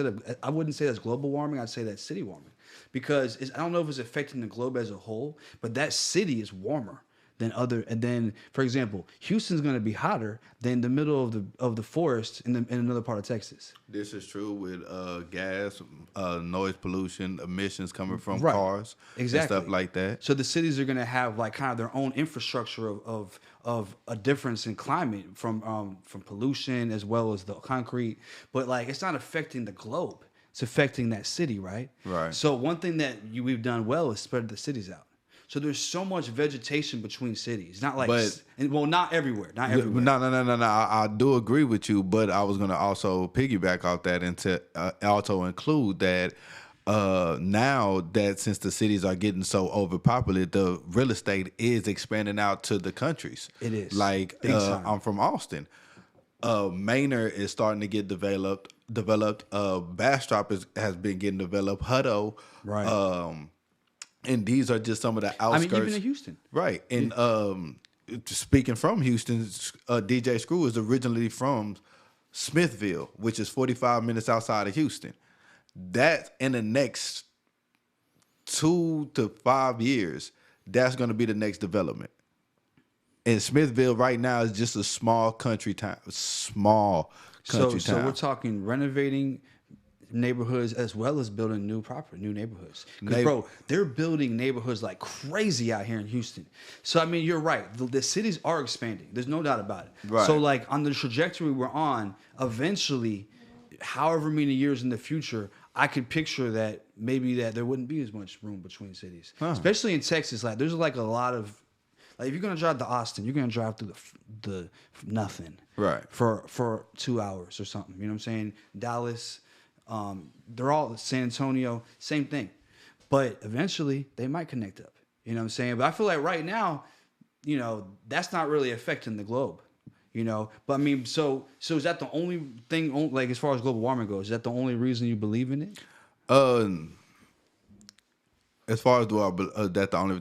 A: I wouldn't say that's global warming, I'd say that's city warming. Because I don't know if it's affecting the globe as a whole, but that city is warmer than and then, for example, Houston's going to be hotter than the middle of the forest in another part of Texas.
B: This is true with gas, noise pollution, emissions coming from cars, and stuff like that.
A: So the cities are going to have like kind of their own infrastructure of a difference in climate from pollution as well as the concrete, but like it's not affecting the globe; it's affecting that city, right?
B: Right.
A: So one thing that we've done well is spread the cities out. So there's so much vegetation between cities. Not like, not everywhere. Not everywhere.
B: No. I do agree with you, but I was going to also piggyback off that and to also include that now that since the cities are getting so overpopulated, the real estate is expanding out to the countries.
A: It is.
B: Like I'm from Austin. Manor is starting to get developed. Bastrop has been getting developed. Hutto.
A: Right.
B: And these are just some of the outskirts.
A: I mean, even in Houston.
B: Right. And speaking from Houston, DJ Screw is originally from Smithville, which is 45 minutes outside of Houston. That in the next 2 to 5 years, that's going to be the next development. And Smithville right now is just a small country town. So
A: we're talking renovating neighborhoods as well as building new neighborhoods. Because bro, they're building neighborhoods like crazy out here in Houston. So I mean, you're right. The cities are expanding. There's no doubt about it.
B: Right.
A: So like on the trajectory we're on, eventually, however many years in the future, I could picture that maybe that there wouldn't be as much room between cities, especially in Texas. Like there's like a lot of Like if you're gonna drive to Austin, you're gonna drive through the nothing,
B: right,
A: for 2 hours or something. You know what I'm saying? Dallas, they're all San Antonio, same thing. But eventually they might connect up. You know what I'm saying? But I feel like right now, you know, that's not really affecting the globe. You know, but I mean, so is that the only thing? Like as far as global warming goes, is that the only reason you believe in it?
B: As far as that the only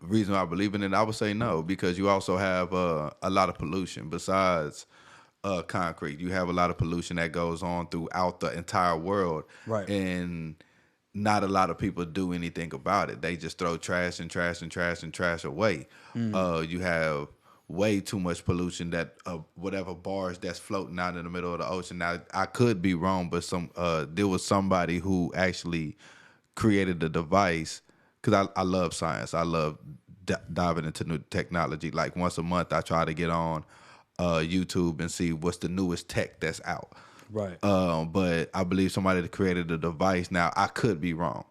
B: reason I believe in it, I would say no, because you also have a lot of pollution besides concrete. You have a lot of pollution that goes on throughout the entire world,
A: right?
B: And not a lot of people do anything about it. They just throw trash and trash and trash and trash away. You have way too much pollution that whatever barge that's floating out in the middle of the ocean. Now I could be wrong, but there was somebody who actually created the device, because I love science. I love diving into new technology. Like once a month, I try to get on YouTube and see what's the newest tech that's out.
A: Right.
B: But I believe somebody that created a device. Now I could be wrong.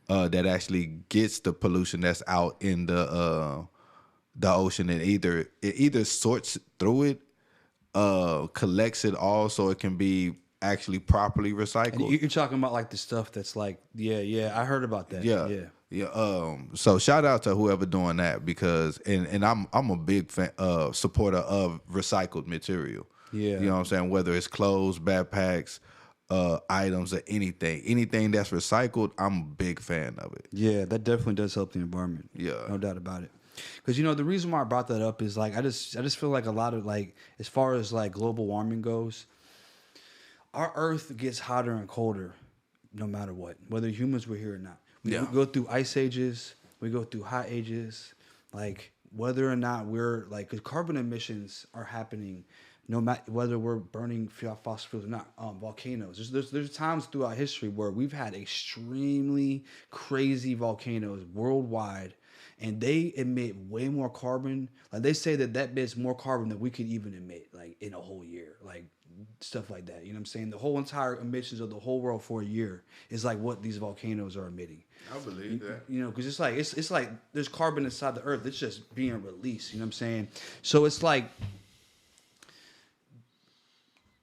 B: That actually gets the pollution that's out in the ocean, and it either sorts through it, collects it all so it can be actually properly recycled.
A: And you're talking about like the stuff that's like, yeah, I heard about that.
B: Yeah. So shout out to whoever doing that, because and I'm a big supporter of recycled material.
A: Yeah.
B: You know what I'm saying? Whether it's clothes, backpacks, items, or anything that's recycled, I'm a big fan of it.
A: Yeah, that definitely does help the environment.
B: Yeah,
A: no doubt about it. Because you know the reason why I brought that up is like I just feel like a lot of like as far as like global warming goes, our Earth gets hotter and colder, no matter what, whether humans were here or not. We go through ice ages, we go through hot ages, like whether or not we're like, because carbon emissions are happening, no matter whether we're burning fossil fuels or not. Volcanoes. There's times throughout history where we've had extremely crazy volcanoes worldwide. And they emit way more carbon. Like they say that emits more carbon than we could even emit, like in a whole year, like stuff like that. You know what I'm saying? The whole entire emissions of the whole world for a year is like what these volcanoes are emitting.
B: I believe that.
A: You know, because it's like there's carbon inside the earth. It's just being released. You know what I'm saying? So it's like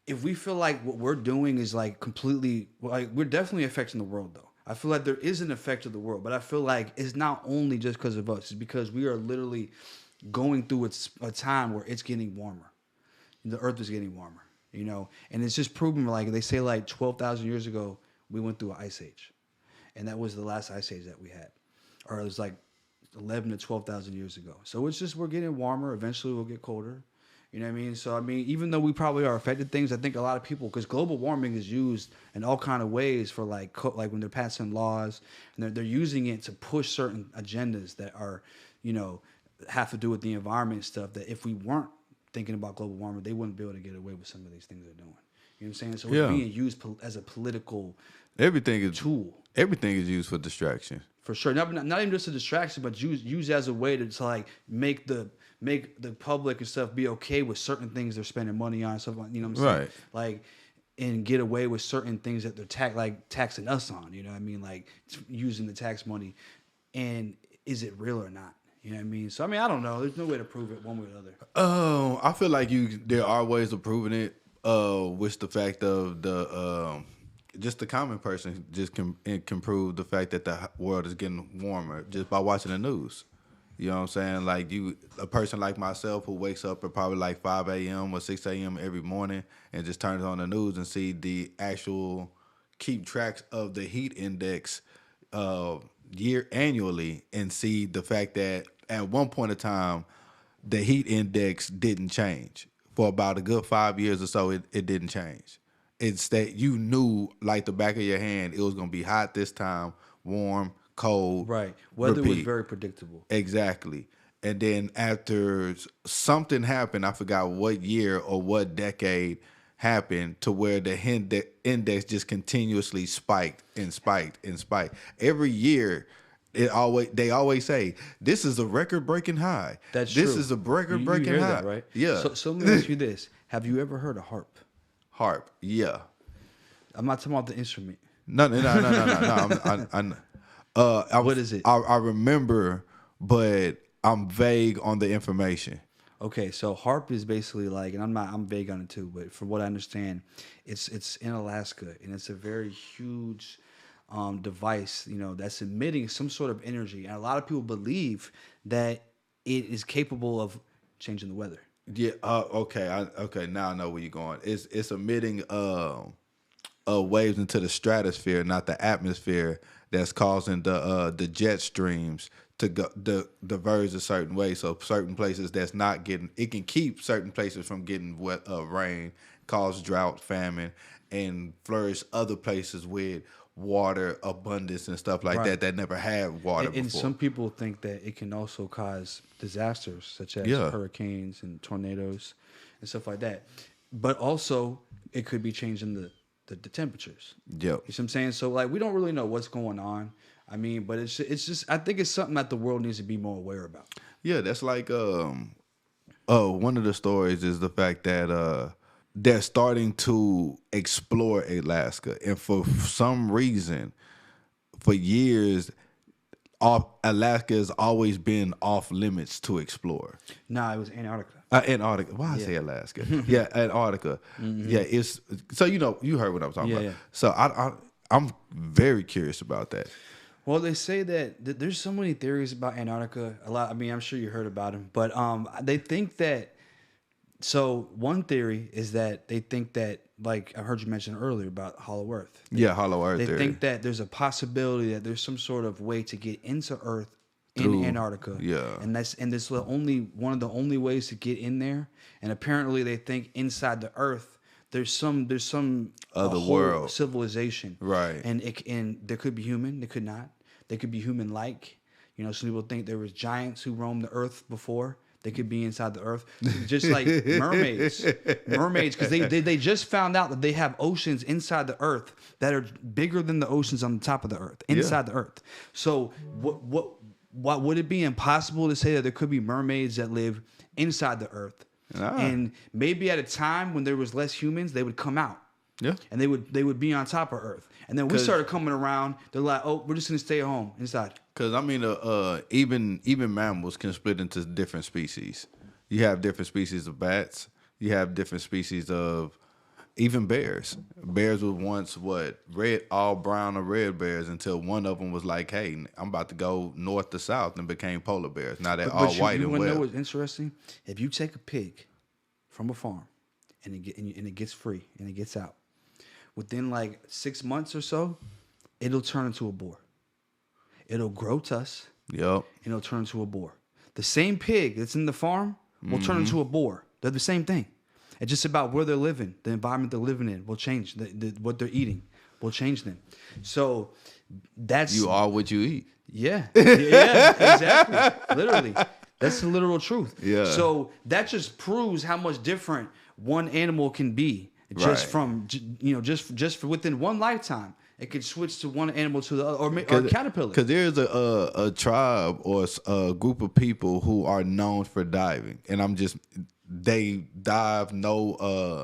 A: if we feel like what we're doing is like completely, like we're definitely affecting the world though. I feel like there is an effect of the world, but I feel like it's not only just because of us. It's because we are literally going through a time where it's getting warmer. The earth is getting warmer, you know? And it's just proven, like they say like 12,000 years ago, we went through an ice age. And that was the last ice age that we had. Or it was like 11 to 12,000 years ago. So it's just we're getting warmer. Eventually we'll get colder. You know what I mean? So, I mean, even though we probably are affected things, I think a lot of people, because global warming is used in all kind of ways for like when they're passing laws, and they're using it to push certain agendas that are, you know, have to do with the environment and stuff, that if we weren't thinking about global warming, they wouldn't be able to get away with some of these things they're doing. You know what I'm saying? So it's being used as a political tool.
B: Everything is used for distraction.
A: For sure. Not even just a distraction, but use as a way to like make the public and stuff be okay with certain things they're spending money on, stuff like, you know what I'm saying?
B: Right.
A: Like, and get away with certain things that they're taxing us on, you know what I mean? Like using the tax money, and is it real or not? You know what I mean? So I mean, I don't know. There's no way to prove it one way or the other.
B: I feel like there are ways of proving it. Which the fact of the just the common person just can prove the fact that the world is getting warmer just by watching the news. You know what I'm saying? Like a person like myself who wakes up at probably like 5 a.m. or 6 a.m. every morning and just turns on the news and see the actual keep tracks of the heat index annually, and see the fact that at one point in time the heat index didn't change for about a good 5 years or so. It didn't change. It's that you knew like the back of your hand it was gonna be hot this time, warm, cold.
A: Right. Weather was very predictable.
B: Exactly. And then after something happened, I forgot what year or what decade happened, to where the index just continuously spiked and spiked and spiked. Every year, they always say, this is a record-breaking high.
A: That's
B: this
A: true.
B: This is a record-breaking high.
A: That, right?
B: Yeah.
A: So let me ask you this. Have you ever heard a harp?
B: Harp, yeah.
A: I'm not talking about the instrument.
B: No. What
A: is it?
B: I remember, but I'm vague on the information.
A: Okay, so HARP is basically like, and I'm vague on it too, but from what I understand, it's in Alaska, and it's a very huge device, that's emitting some sort of energy, and a lot of people believe that it is capable of changing the weather.
B: Yeah. Okay. Okay. Now I know where you're going. It's emitting waves into the stratosphere, not the atmosphere, that's causing the jet streams to go diverge a certain way. So certain places that's not getting, it can keep certain places from getting wet, rain, cause drought, famine, and flourish other places with water abundance and stuff like that never had water before.
A: And some people think that it can also cause disasters such as hurricanes and tornadoes and stuff like that. But also it could be changing the temperatures.
B: Yeah.
A: You see what I'm saying? So like we don't really know what's going on. I mean, but it's just I think it's something that the world needs to be more aware about.
B: Yeah, that's like one of the stories is the fact that they're starting to explore Alaska, and for some reason, for years, Alaska has always been off limits to explore.
A: Nah, it was Antarctica.
B: Antarctica. Why I say Alaska? Yeah, Antarctica. Mm-hmm. Yeah, it's so you heard what I'm talking about. Yeah. So I'm very curious about that.
A: Well, they say that there's so many theories about Antarctica. A lot. I mean, I'm sure you heard about them, but they think that. So one theory is that they think that, like I heard you mention earlier about Hollow Earth.
B: Hollow Earth.
A: They think that there's a possibility that there's some sort of way to get into Earth in Antarctica. Yeah, and this is one of the only ways to get in there. And apparently, they think inside the Earth there's some
B: other world
A: civilization.
B: Right,
A: and there could be human. They could not. They could be human-like. Some people think there was giants who roamed the Earth before. They could be inside the Earth, just like mermaids, because they just found out that they have oceans inside the Earth that are bigger than the oceans on the top of the Earth, inside the Earth. So what would it be impossible to say that there could be mermaids that live inside the Earth, and maybe at a time when there was less humans, they would come out. Yeah, and they would be on top of Earth, and then we started coming around. They're like, "Oh, we're just gonna stay home inside."
B: Because I mean, even mammals can split into different species. You have different species of bats. You have different species of even bears. Bears were once all brown or red bears until one of them was like, "Hey, I'm about to go north to south," and became polar bears. Now they're all white and well.
A: You want to know what's interesting? If you take a pig from a farm and it gets free and it gets out, within like 6 months or so, it'll turn into a boar. It'll grow tusk. Yep. And it'll turn into a boar. The same pig that's in the farm will turn into a boar. They're the same thing. It's just about where they're living. The environment they're living in will change. What they're eating will change them. So that's...
B: You are what you eat.
A: Yeah. Yeah, exactly. Literally. That's the literal truth. Yeah. So that just proves how much different one animal can be. Just from, just for within one lifetime. It could switch to one animal to the other, or caterpillar.
B: Because there's a tribe or a group of people who are known for diving, and they dive no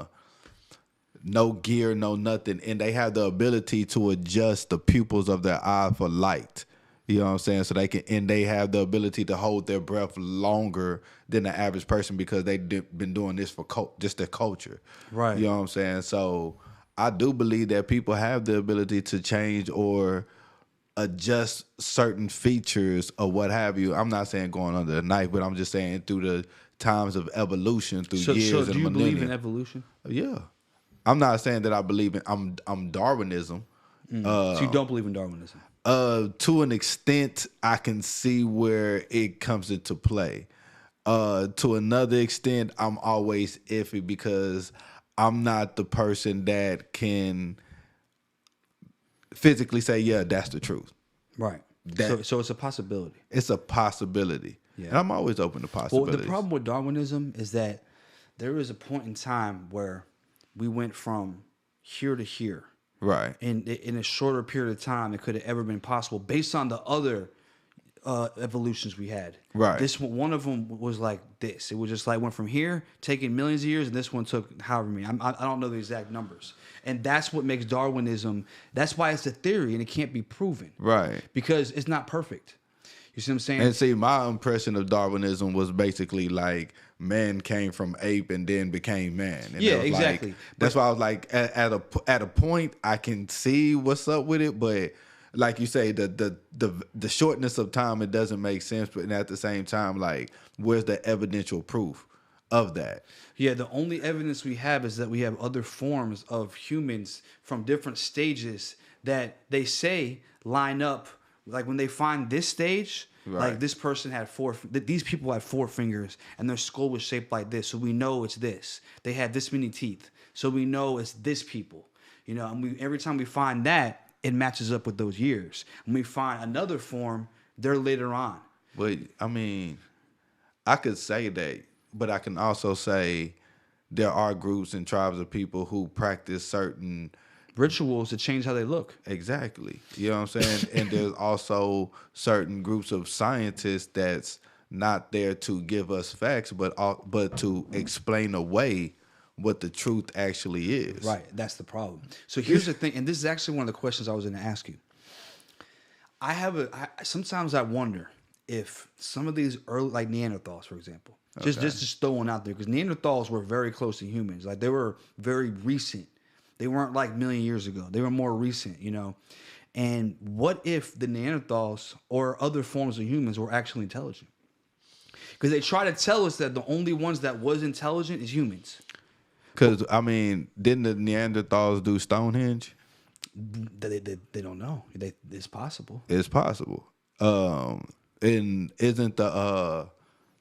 B: gear, no nothing, and they have the ability to adjust the pupils of their eye for light. You know what I'm saying? So they have the ability to hold their breath longer than the average person because they've been doing this for just their culture. Right. You know what I'm saying? So I do believe that people have the ability to change or adjust certain features or what have you. I'm not saying going under the knife, but I'm just saying through the times of evolution, through years and millennia. So do you believe
A: in evolution?
B: Yeah. I'm not saying that I believe in I'm Darwinism.
A: So you don't believe in Darwinism?
B: To an extent, I can see where it comes into play. To another extent, I'm always iffy because I'm not the person that can physically say, yeah, that's the truth.
A: Right. So it's a possibility.
B: It's a possibility. Yeah. And I'm always open to possibilities.
A: Well, the problem with Darwinism is that there is a point in time where we went from here to here. Right. And in a shorter period of time, it could have ever been possible based on the other evolutions we had. Right. One of them was like this. It was just like went from here, taking millions of years, and this one took however many. I don't know the exact numbers. And that's what makes Darwinism. That's why it's a theory and it can't be proven. Right. Because it's not perfect. You see what I'm saying?
B: And see, my impression of Darwinism was basically like man came from ape and then became man. And
A: yeah, exactly.
B: Like, that's why I was like, at a point, I can see what's up with it, but like you say, the shortness of time, it doesn't make sense. But at the same time, like, where's the evidential proof of that?
A: Yeah, the only evidence we have is that we have other forms of humans from different stages that they say line up. Like when they find this stage, like this person had these people had 4 fingers and their skull was shaped like this. So we know it's this. They had this many teeth. So we know it's this people, you know, and every time we find that, it matches up with those years. When we find another form, they're later on.
B: But I mean, I could say that, but I can also say there are groups and tribes of people who practice certain
A: rituals to change how they look.
B: Exactly. You know what I'm saying? And there's also certain groups of scientists that's not there to give us facts, but to explain away what the truth actually is.
A: Right. That's the problem. So here's the thing, and this is actually one of the questions I was going to ask you. Sometimes I wonder if some of these early, like Neanderthals, for example, just throwing out there, because Neanderthals were very close to humans. Like they were very recent. They weren't like a million years ago. They were more recent, you know. And what if the Neanderthals or other forms of humans were actually intelligent? Because they try to tell us that the only ones that was intelligent is humans.
B: Because, I mean, didn't the Neanderthals do Stonehenge?
A: They don't know. It's possible.
B: It's possible. And isn't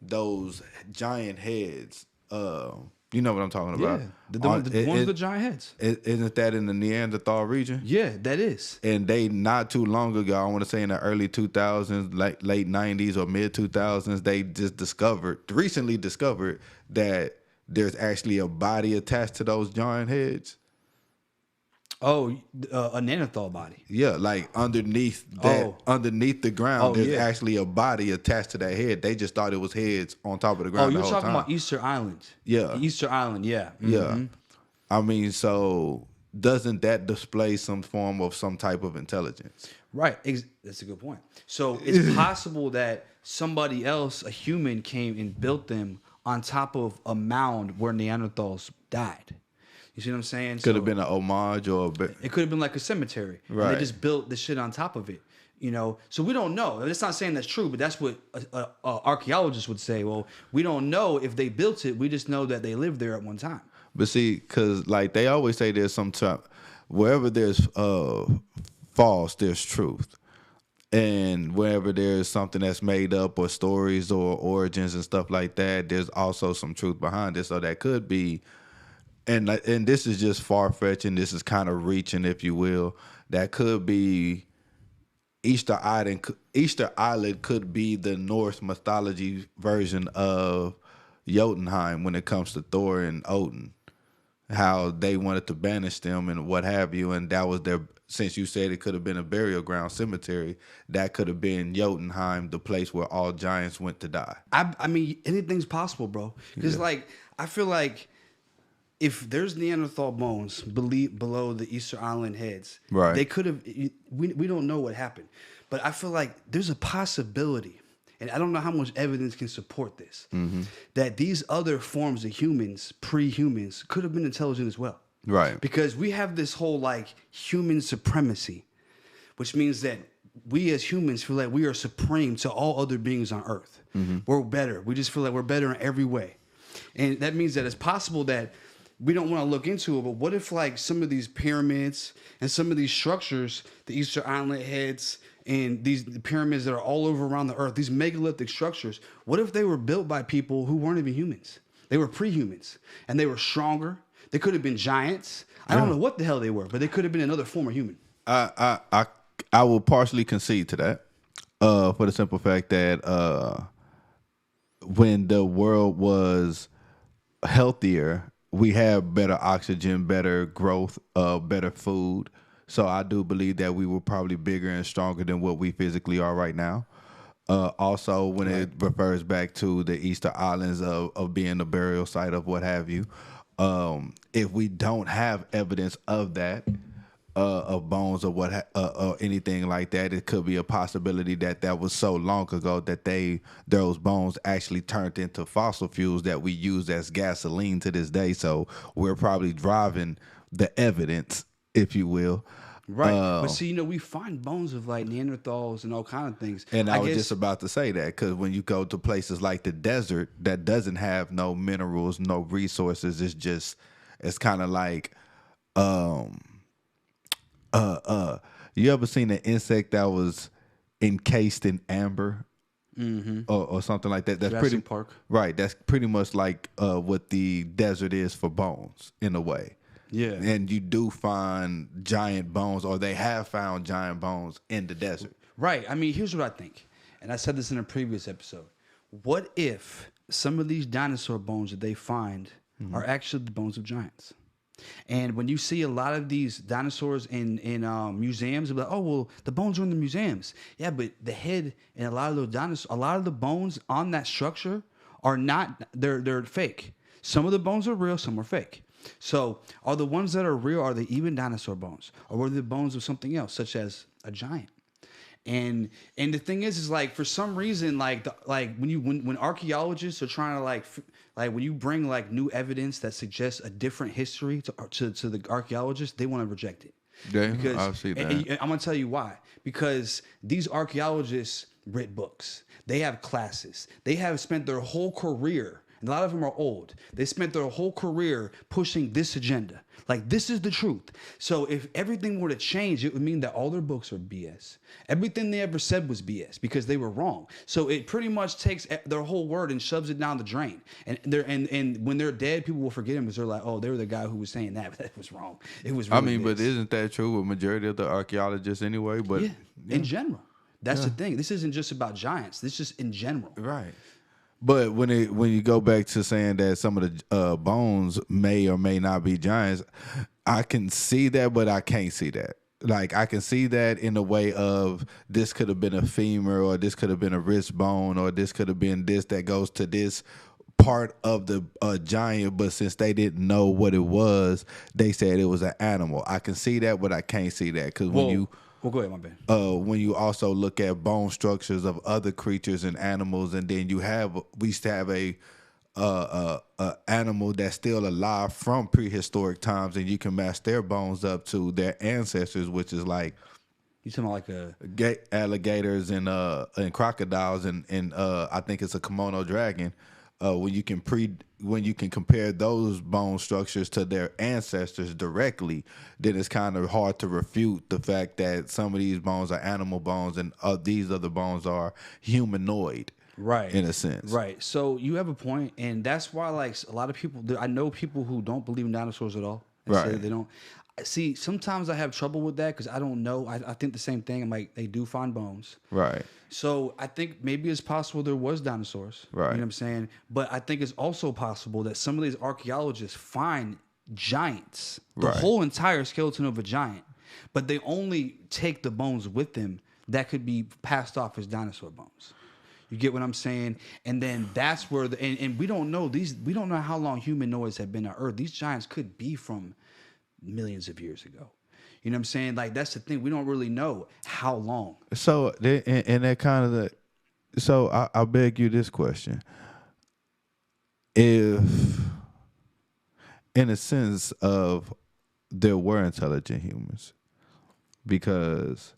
B: those giant heads, you know what I'm talking about?
A: Yeah, the ones with the giant heads.
B: Isn't that in the Neanderthal region?
A: Yeah, that is.
B: And they not too long ago, I want to say in the early 2000s, late 90s or mid 2000s, they just recently discovered that there's actually a body attached to those giant heads.
A: Oh, a Neanderthal body.
B: Yeah, like underneath the ground, there's actually a body attached to that head. They just thought it was heads on top of the ground.
A: Oh, you're talking about Easter Island.
B: Yeah.
A: Easter Island, yeah. Mm-hmm.
B: Yeah. I mean, so doesn't that display some form of some type of intelligence?
A: Right. That's a good point. So it's possible that somebody else, a human, came and built them on top of a mound where Neanderthals died. You see what I'm saying?
B: Could have been an homage or
A: it could have been like a cemetery. Right. And they just built the shit on top of it. You know, so we don't know. It's not saying that's true, but that's what archaeologists would say. Well, we don't know if they built it. We just know that they lived there at one time.
B: But see, because like they always say, there's some time wherever there's false, there's truth, and wherever there's something that's made up or stories or origins and stuff like that, there's also some truth behind it. So that could be. And this is just far-fetching. This is kind of reaching, if you will. That could be Easter Island. Easter Island could be the Norse mythology version of Jotunheim when it comes to Thor and Odin. How they wanted to banish them and what have you. And that was their, since you said it could have been a burial ground cemetery, that could have been Jotunheim, the place where all giants went to die.
A: I mean, anything's possible, bro. Because, like, I feel like if there's Neanderthal bones below the Easter Island heads,
B: right,
A: they could have. We don't know what happened, but I feel like there's a possibility, and I don't know how much evidence can support this, that these other forms of humans, pre-humans, could have been intelligent as well.
B: Right.
A: Because we have this whole like human supremacy, which means that we as humans feel like we are supreme to all other beings on Earth. We're better. We just feel like we're better in every way, and that means that it's possible that. We don't want to look into it, but what if like some of these pyramids and some of these structures, the Easter Island heads and these pyramids that are all over around the earth, these megalithic structures, what if they were built by people who weren't even humans? They were pre-humans and they were stronger. They could have been giants. I don't know what the hell they were, but they could have been another form of human.
B: I will partially concede to that for the simple fact that when the world was healthier, we have better oxygen, better growth, better food. So I do believe that we were probably bigger and stronger than what we physically are right now. Also, when it refers back to the Easter Islands of being the burial site of what have you, if we don't have evidence of that, of bones or or anything like that. It could be a possibility that was so long ago that those bones actually turned into fossil fuels that we use as gasoline to this day. So we're probably driving the evidence, if you will.
A: Right. But see, we find bones of like Neanderthals and all kind of things.
B: And I was just about to say that, because when you go to places like the desert that doesn't have no minerals, no resources, it's kind of like, you ever seen an insect that was encased in amber, or something like that? That's
A: Jurassic
B: pretty
A: Park.
B: Right. That's pretty much like what the desert is for bones in a way.
A: Yeah.
B: And you do find giant bones, or they have found giant bones in the desert.
A: Right. I mean, here's what I think. And I said this in a previous episode. What if some of these dinosaur bones that they find are actually the bones of giants? And when you see a lot of these dinosaurs in museums, they'll be like, oh, well, the bones are in the museums. Yeah, but the head and a lot of those dinosaurs, a lot of the bones on that structure are not, they're fake. Some of the bones are real, some are fake. So are the ones that are real, are they even dinosaur bones? Or were they the bones of something else, such as a giant? And the thing is like, for some reason, when archaeologists are trying to like when you bring like new evidence that suggests a different history to the archaeologists, they want to reject it.
B: Yeah,
A: because,
B: I see that.
A: And I'm gonna tell you why. Because these archaeologists read books, they have classes, they have spent their whole career. And a lot of them are old. They spent their whole career pushing this agenda. Like, this is the truth. So if everything were to change, it would mean that all their books are BS. Everything they ever said was BS because they were wrong. So it pretty much takes their whole word and shoves it down the drain. And when they're dead, people will forget them because they're like, oh, they were the guy who was saying that, but that was wrong. It was really
B: but isn't that true with majority of the archaeologists anyway? But
A: yeah. In general. That's the thing. This isn't just about giants. This is in general.
B: Right. But when you go back to saying that some of the bones may or may not be giants, I can see that, but I can't see that. Like, I can see that in the way of this could have been a femur, or this could have been a wrist bone, or this could have been this that goes to this part of the giant. But since they didn't know what it was, they said it was an animal. I can see that, but I can't see that because when you...
A: Well, go ahead, my bad.
B: When you also look at bone structures of other creatures and animals, and then we used to have a animal that's still alive from prehistoric times, and you can match their bones up to their ancestors, which is like,
A: you talking about like
B: alligators and crocodiles, and I think it's a Komodo dragon. When you can compare those bone structures to their ancestors directly, then it's kind of hard to refute the fact that some of these bones are animal bones and these other bones are humanoid,
A: right?
B: In a sense,
A: right. So you have a point, and that's why like a lot of people, I know people who don't believe in dinosaurs at all.
B: Right?
A: They don't. See, sometimes I have trouble with that because I don't know. I think the same thing. I'm like, they do find bones.
B: Right.
A: So I think maybe it's possible there was dinosaurs.
B: Right.
A: You know what I'm saying? But I think it's also possible that some of these archaeologists find giants, the whole entire skeleton of a giant, but they only take the bones with them that could be passed off as dinosaur bones. You get what I'm saying? And then that's where and we don't know we don't know how long humanoids have been on Earth. These giants could be from millions of years ago. You know what I'm saying? Like, that's the thing. We don't really know how long.
B: So, and that kind of so I beg you this question. If, in a sense of there were intelligent humans, because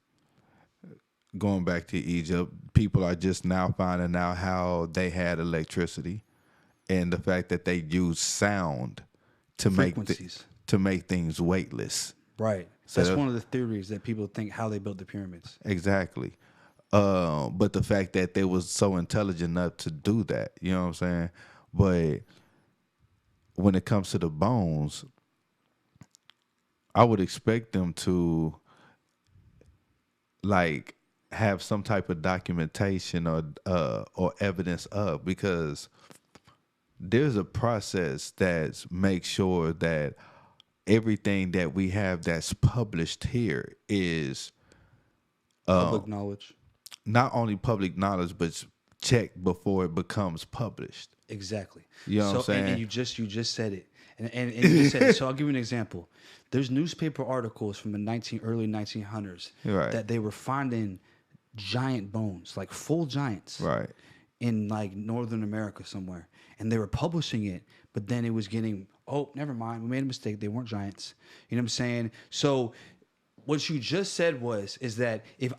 B: going back to Egypt, people are just now finding out how they had electricity and the fact that they used sound to make things weightless.
A: Right. So that's one of the theories that people think how they built the pyramids.
B: Exactly. But the fact that they was so intelligent enough to do that, you know what I'm saying? But when it comes to the bones, I would expect them to like have some type of documentation or evidence of, because there's a process that makes sure that everything that we have that's published here is
A: public knowledge.
B: Not only public knowledge, but checked before it becomes published.
A: Exactly.
B: You know what I'm saying?
A: And you just said it. And you just said it. So I'll give you an example. There's newspaper articles from the early 1900s that they were finding giant bones, like full giants, in like Northern America somewhere, and they were publishing it. But then it was getting, oh, never mind, we made a mistake. They weren't giants. You know what I'm saying? So what you just said is that if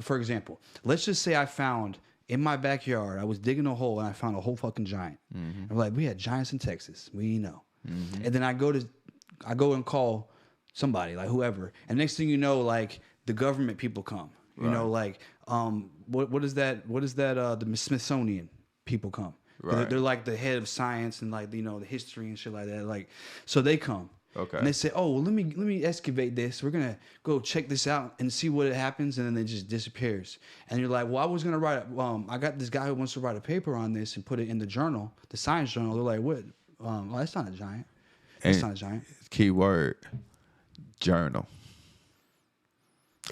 A: for example, let's just say I found in my backyard, I was digging a hole and I found a whole fucking giant. I'm like, we had giants in Texas. We know. And then I go and call somebody, like whoever, and next thing you know, like the government people come. You know, like what is that? The Smithsonian people come. They're like the head of science and like the history and shit like that. Like, so they come. Okay. And they say, oh, well, let me excavate this. We're gonna go check this out and see what happens, and then it just disappears. And you're like, well, I was gonna write. I got this guy who wants to write a paper on this and put it in the journal, the science journal. They're like, what? Well, that's not a giant. That's not a giant.
B: Key word, journal.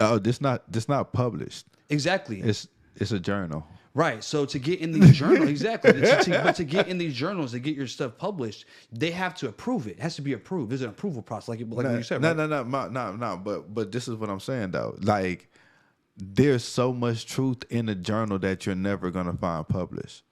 B: Oh, this not published.
A: Exactly.
B: It's a journal.
A: Right. So to get in these journals, exactly. But to get in these journals, to get your stuff published, they have to approve it. It has to be approved. There's an approval process, like you said.
B: No,
A: right?
B: no. But this is what I'm saying though. Like, there's so much truth in a journal that you're never gonna find published.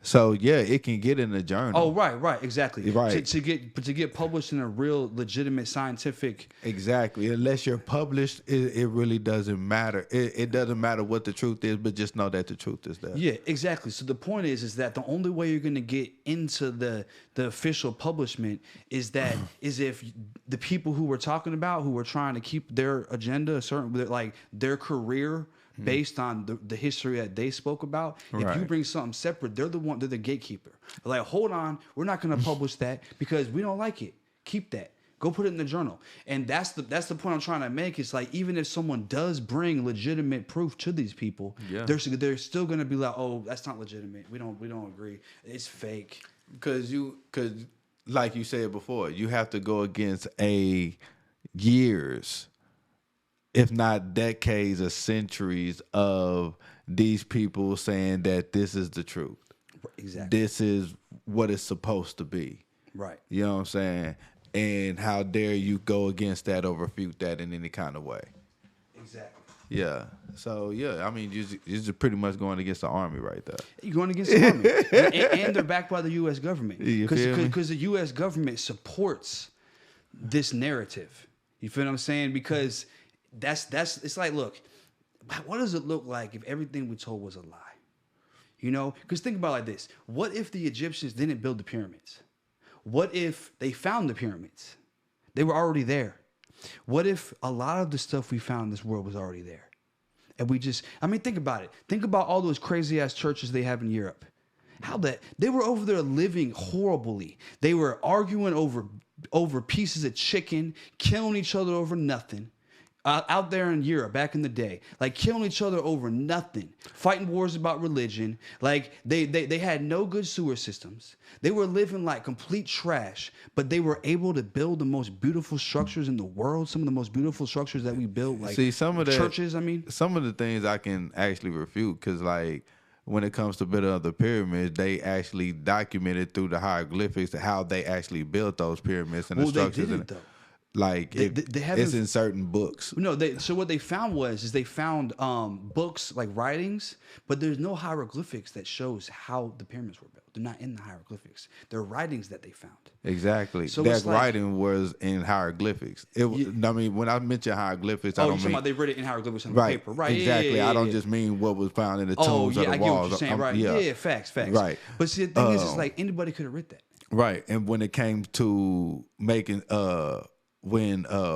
B: So yeah, it can get in the journal.
A: Oh, right, exactly.
B: Right.
A: To get published in a real legitimate scientific.
B: Exactly. Unless you're published, it really doesn't matter. It doesn't matter what the truth is, but just know that the truth is there.
A: Yeah, exactly. So the point is that the only way you're going to get into the official publishment is if the people who we're talking about, who are trying to keep their agenda, like their career based on the history that they spoke about. If you bring something separate, they're the gatekeeper. They're like, hold on, we're not going to publish that because we don't like it. Keep that. Go put it in the journal. And that's the point I'm trying to make. It's like, even if someone does bring legitimate proof to these people, they're still going to be like, oh, that's not legitimate. We don't agree. It's fake.
B: Because like you said before, you have to go against years, if not decades or centuries of these people saying that this is the truth.
A: Exactly.
B: This is what it's supposed to be.
A: Right.
B: You know what I'm saying? And how dare you go against that or refute that in any kind of way?
A: Exactly.
B: Yeah. So, yeah, I mean, you're just pretty much going against the army right there.
A: You're going against the army. and they're backed by the U.S. government. Because the U.S. government supports this narrative. You feel what I'm saying? Because it's like, look, what does it look like if everything we told was a lie? You know, because think about it like this. What if the Egyptians didn't build the pyramids? What if they found the pyramids? They were already there. What if a lot of the stuff we found in this world was already there? And think about it. Think about all those crazy ass churches they have in Europe. They were over there living horribly. They were arguing over pieces of chicken, killing each other over nothing. Out there in Europe back in the day, like killing each other over nothing, fighting wars about religion. Like they had no good sewer systems. They were living like complete trash, but they were able to build the most beautiful structures in the world. Some of the most beautiful structures that we built, like some of the churches. I mean,
B: some of the things I can actually refute because, like, when it comes to building the pyramids, they actually documented through the hieroglyphics how they actually built those pyramids and the structures.
A: They did it, though.
B: Like it's in certain books.
A: No, so what they found they found books like writings, but there's no hieroglyphics that shows how the pyramids were built. They're not in the hieroglyphics. They're writings that they found.
B: Exactly. So that writing was in hieroglyphics. I mean, when I mention hieroglyphics, I don't mean
A: they wrote it in hieroglyphics on
B: the
A: paper, right?
B: Exactly. I don't just mean what was found in the tombs or the walls.
A: I get what you're saying, right? Yeah, facts.
B: Right.
A: But see, the thing is, it's like anybody could have written that.
B: Right. And when it came to making what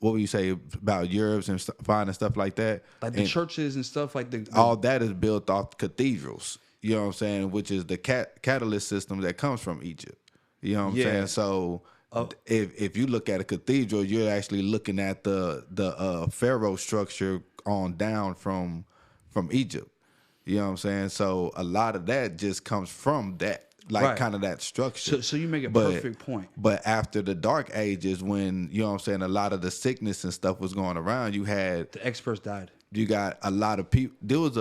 B: would you say about Europe and finding stuff like that?
A: Like the churches and stuff like
B: all that is built off cathedrals. You know what I'm saying? Which is the catalyst system that comes from Egypt. You know what I'm saying? So if you look at a cathedral, you're actually looking at the pharaoh structure on down from Egypt. You know what I'm saying? So a lot of that just comes from that. Like kind of that structure.
A: So you make a perfect point.
B: But after the Dark Ages, when, you know what I'm saying, a lot of the sickness and stuff was going around, you had...
A: The experts died.
B: You got a lot of people... There was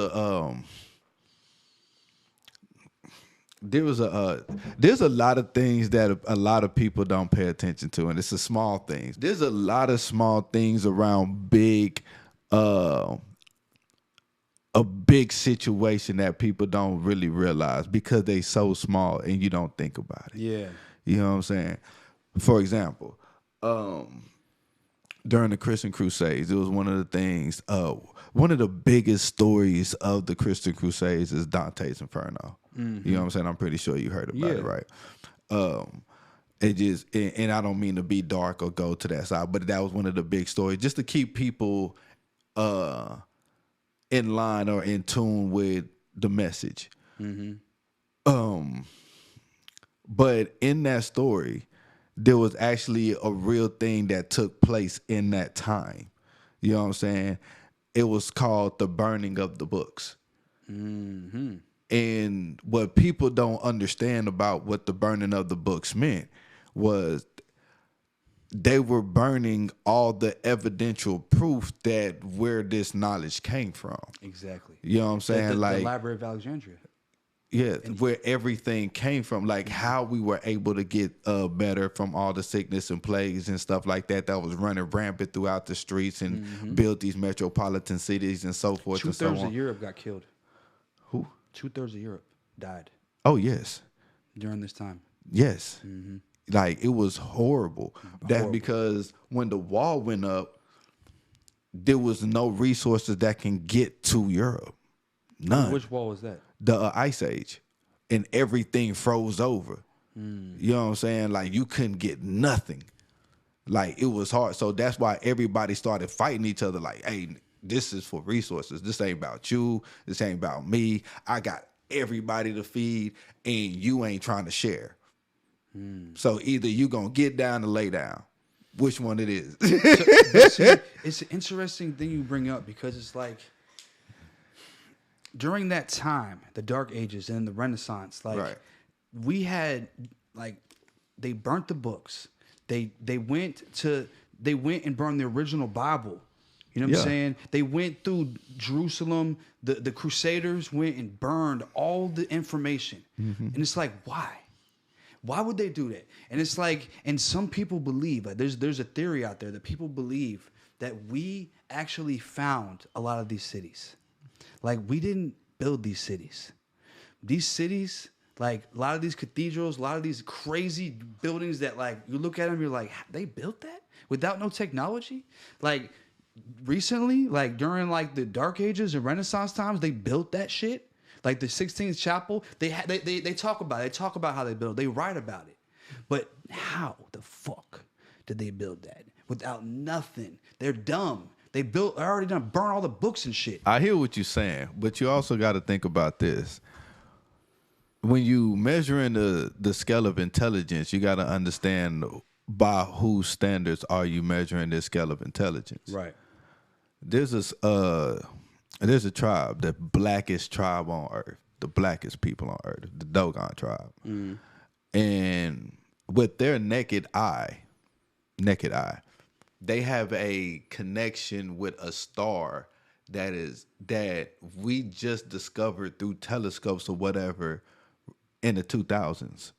B: there's a lot of things that a lot of people don't pay attention to, and it's the small things. There's a lot of small things around a big situation that people don't really realize because they so small and you don't think about it.
A: Yeah.
B: You know what I'm saying? For example, during the Christian Crusades, it was one of the things, one of the biggest stories of the Christian Crusades is Dante's Inferno. Mm-hmm. You know what I'm saying? I'm pretty sure you heard about it, right? It just, and I don't mean to be dark or go to that side, but that was one of the big stories, just to keep people in line or in tune with the message. Mm-hmm. But in that story, there was actually a real thing that took place in that time. You know what I'm saying? It was called the burning of the books. Mm-hmm. And what people don't understand about what the burning of the books meant was they were burning all the evidential proof that where this knowledge came from.
A: Exactly.
B: You know what I'm saying?
A: The Library of Alexandria.
B: Yeah, where everything came from, like how we were able to get better from all the sickness and plagues and stuff like that was running rampant throughout the streets and built these metropolitan cities and so forth and so on.
A: 2/3 of Europe got killed.
B: Who?
A: 2/3 of Europe died.
B: Oh, yes.
A: During this time.
B: Yes. Mm-hmm. Like, it was horrible. That's because when the wall went up, there was no resources that can get to Europe. None.
A: Which wall was that?
B: The Ice Age. And everything froze over. You know what I'm saying? Like, you couldn't get nothing. Like, it was hard. So that's why everybody started fighting each other. Like, hey, this is for resources. This ain't about you. This ain't about me. I got everybody to feed, and you ain't trying to share. So either you gonna get down or lay down. Which one it is?
A: See, it's an interesting thing you bring up because it's like during that time, the Dark Ages and the Renaissance, like we had like they burnt the books. They went and burned the original Bible. You know what I'm saying? They went through Jerusalem. The Crusaders went and burned all the information. And it's like, why? Why would they do that? And it's like, and some people believe, like there's a theory out there that people believe that we actually found a lot of these cities. Like, we didn't build these cities. These cities, like a lot of these cathedrals, a lot of these crazy buildings that like you look at them, you're like, they built that without no technology? Like recently, like during like the Dark Ages and Renaissance times, they built that shit. Like the 16th Chapel, they talk about it. They talk about how they built it. They write about it. But how the fuck did they build that without nothing? They're dumb. They already done burn all the books and shit.
B: I hear what you're saying, but you also got to think about this. When you measuring the scale of intelligence, you got to understand by whose standards are you measuring this scale of intelligence.
A: Right.
B: There's a tribe, the blackest tribe on earth, the blackest people on earth, the Dogon tribe. Mm. And with their naked eye, they have a connection with a star that we just discovered through telescopes or whatever in the 2000s.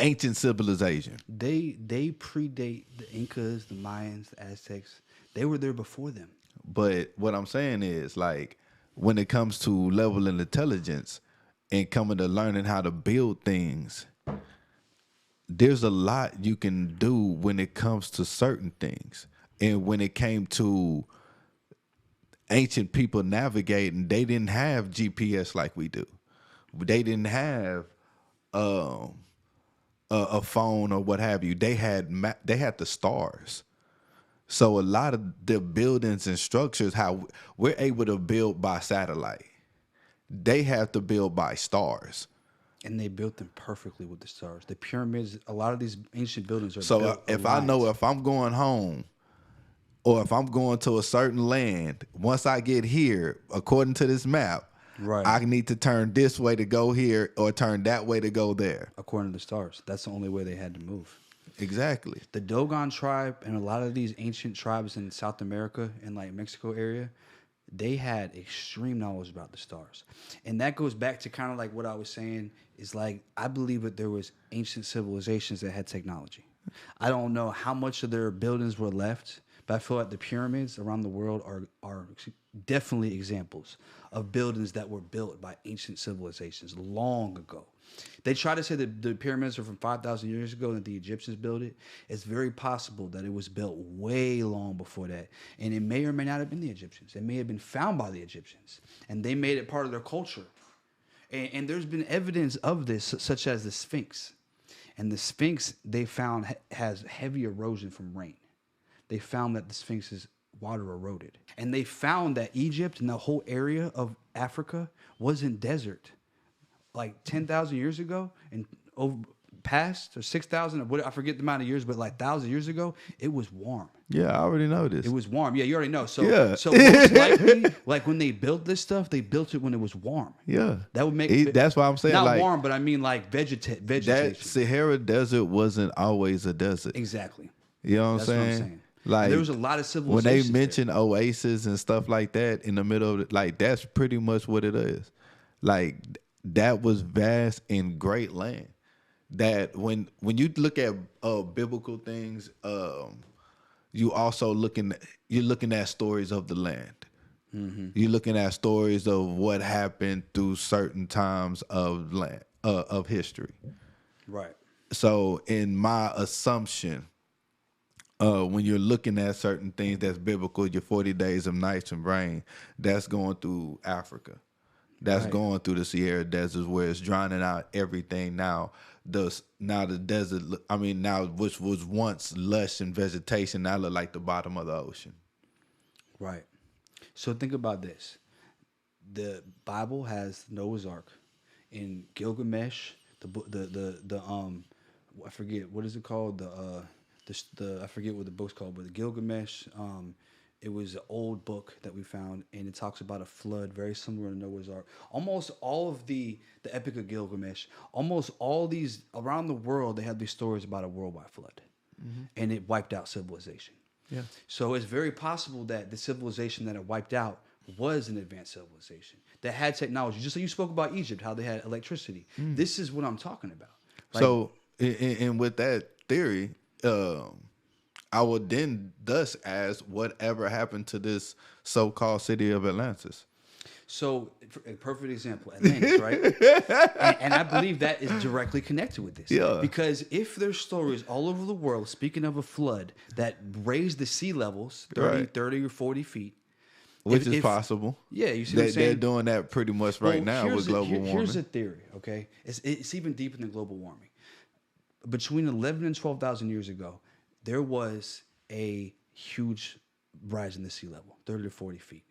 B: Ancient civilization.
A: They predate the Incas, the Mayans, the Aztecs. They were there before them.
B: But what I'm saying is, like, when it comes to level of intelligence and coming to learning how to build things, there's a lot you can do when it comes to certain things. And when it came to ancient people navigating, they didn't have GPS like we do. They didn't have a phone or what have you. They had the stars. So a lot of the buildings and structures, how we're able to build by satellite, they have to build by stars.
A: And they built them perfectly with the stars. The pyramids, a lot of these ancient buildings are
B: so
A: built
B: if aligned. I know if I'm going home or if I'm going to a certain land, once I get here, according to this map, right, I need to turn this way to go here or turn that way to go there.
A: According to the stars. That's the only way they had to move.
B: Exactly.
A: The Dogon tribe and a lot of these ancient tribes in South America and like Mexico area, they had extreme knowledge about the stars. And that goes back to kind of like what I was saying is like, I believe that there was ancient civilizations that had technology. I don't know how much of their buildings were left, but I feel like the pyramids around the world are definitely examples of buildings that were built by ancient civilizations long ago. They try to say that the pyramids are from 5,000 years ago and that the Egyptians built it. It's very possible that it was built way long before that. And it may or may not have been the Egyptians. It may have been found by the Egyptians. And they made it part of their culture. And there's been evidence of this, such as the Sphinx. And the Sphinx, they found, has heavy erosion from rain. They found that the Sphinx's water eroded. And they found that Egypt and the whole area of Africa wasn't desert. Like 10,000 years ago and over past, or 6,000, or I forget the amount of years, but like 1,000 years ago, it was warm.
B: Yeah, I already know this.
A: It was warm. Yeah, you already know. So,
B: yeah.
A: So most likely, like when they built this stuff, they built it when it was warm.
B: Yeah.
A: That would make
B: that's why I'm saying
A: not
B: like,
A: warm, but I mean like vegetation.
B: That Sahara Desert wasn't always a desert.
A: Exactly.
B: You know what I'm saying? Like
A: there was a lot of civilizations.
B: When they mention oasis and stuff like that in the middle of it, like that's pretty much what it is. Like that was vast and great land. That when you look at biblical things, you're looking at stories of the land. Mm-hmm. You're looking at stories of what happened through certain times of land of history.
A: Right.
B: So in my assumption, when you're looking at certain things that's biblical, your 40 days of nights and rain, that's going through Africa. That's going through the Sahara Desert where it's drowning out everything now. The desert, now which was once lush and vegetation, now look like the bottom of the ocean. Right.
A: So think about this. The Bible has Noah's Ark. In Gilgamesh, I forget what is it called, I forget what the book's called, but the Gilgamesh, it was an old book that we found, and it talks about a flood very similar to Noah's Ark. Almost all of the Epic of Gilgamesh, almost all these around the world, they have these stories about a worldwide flood, and it wiped out civilization. Yeah. So it's very possible that the civilization that it wiped out was an advanced civilization that had technology. Just like you spoke about Egypt, how they had electricity. This is what I'm talking about. Like,
B: so, and with that theory, I would then thus ask, whatever happened to this so-called city of Atlantis?
A: So, a perfect example, Atlantis, right? and I believe that is directly connected with this.
B: Yeah.
A: Because if there's stories all over the world, speaking of a flood, that raised the sea levels 30 or 40 feet.
B: Which is possible.
A: Yeah, you see what I'm saying?
B: They're doing that pretty much right now with global warming.
A: Here's a theory, okay? It's even deeper than global warming. Between 11 and 12,000 years ago, there was a huge rise in the sea level, 30 to 40 feet.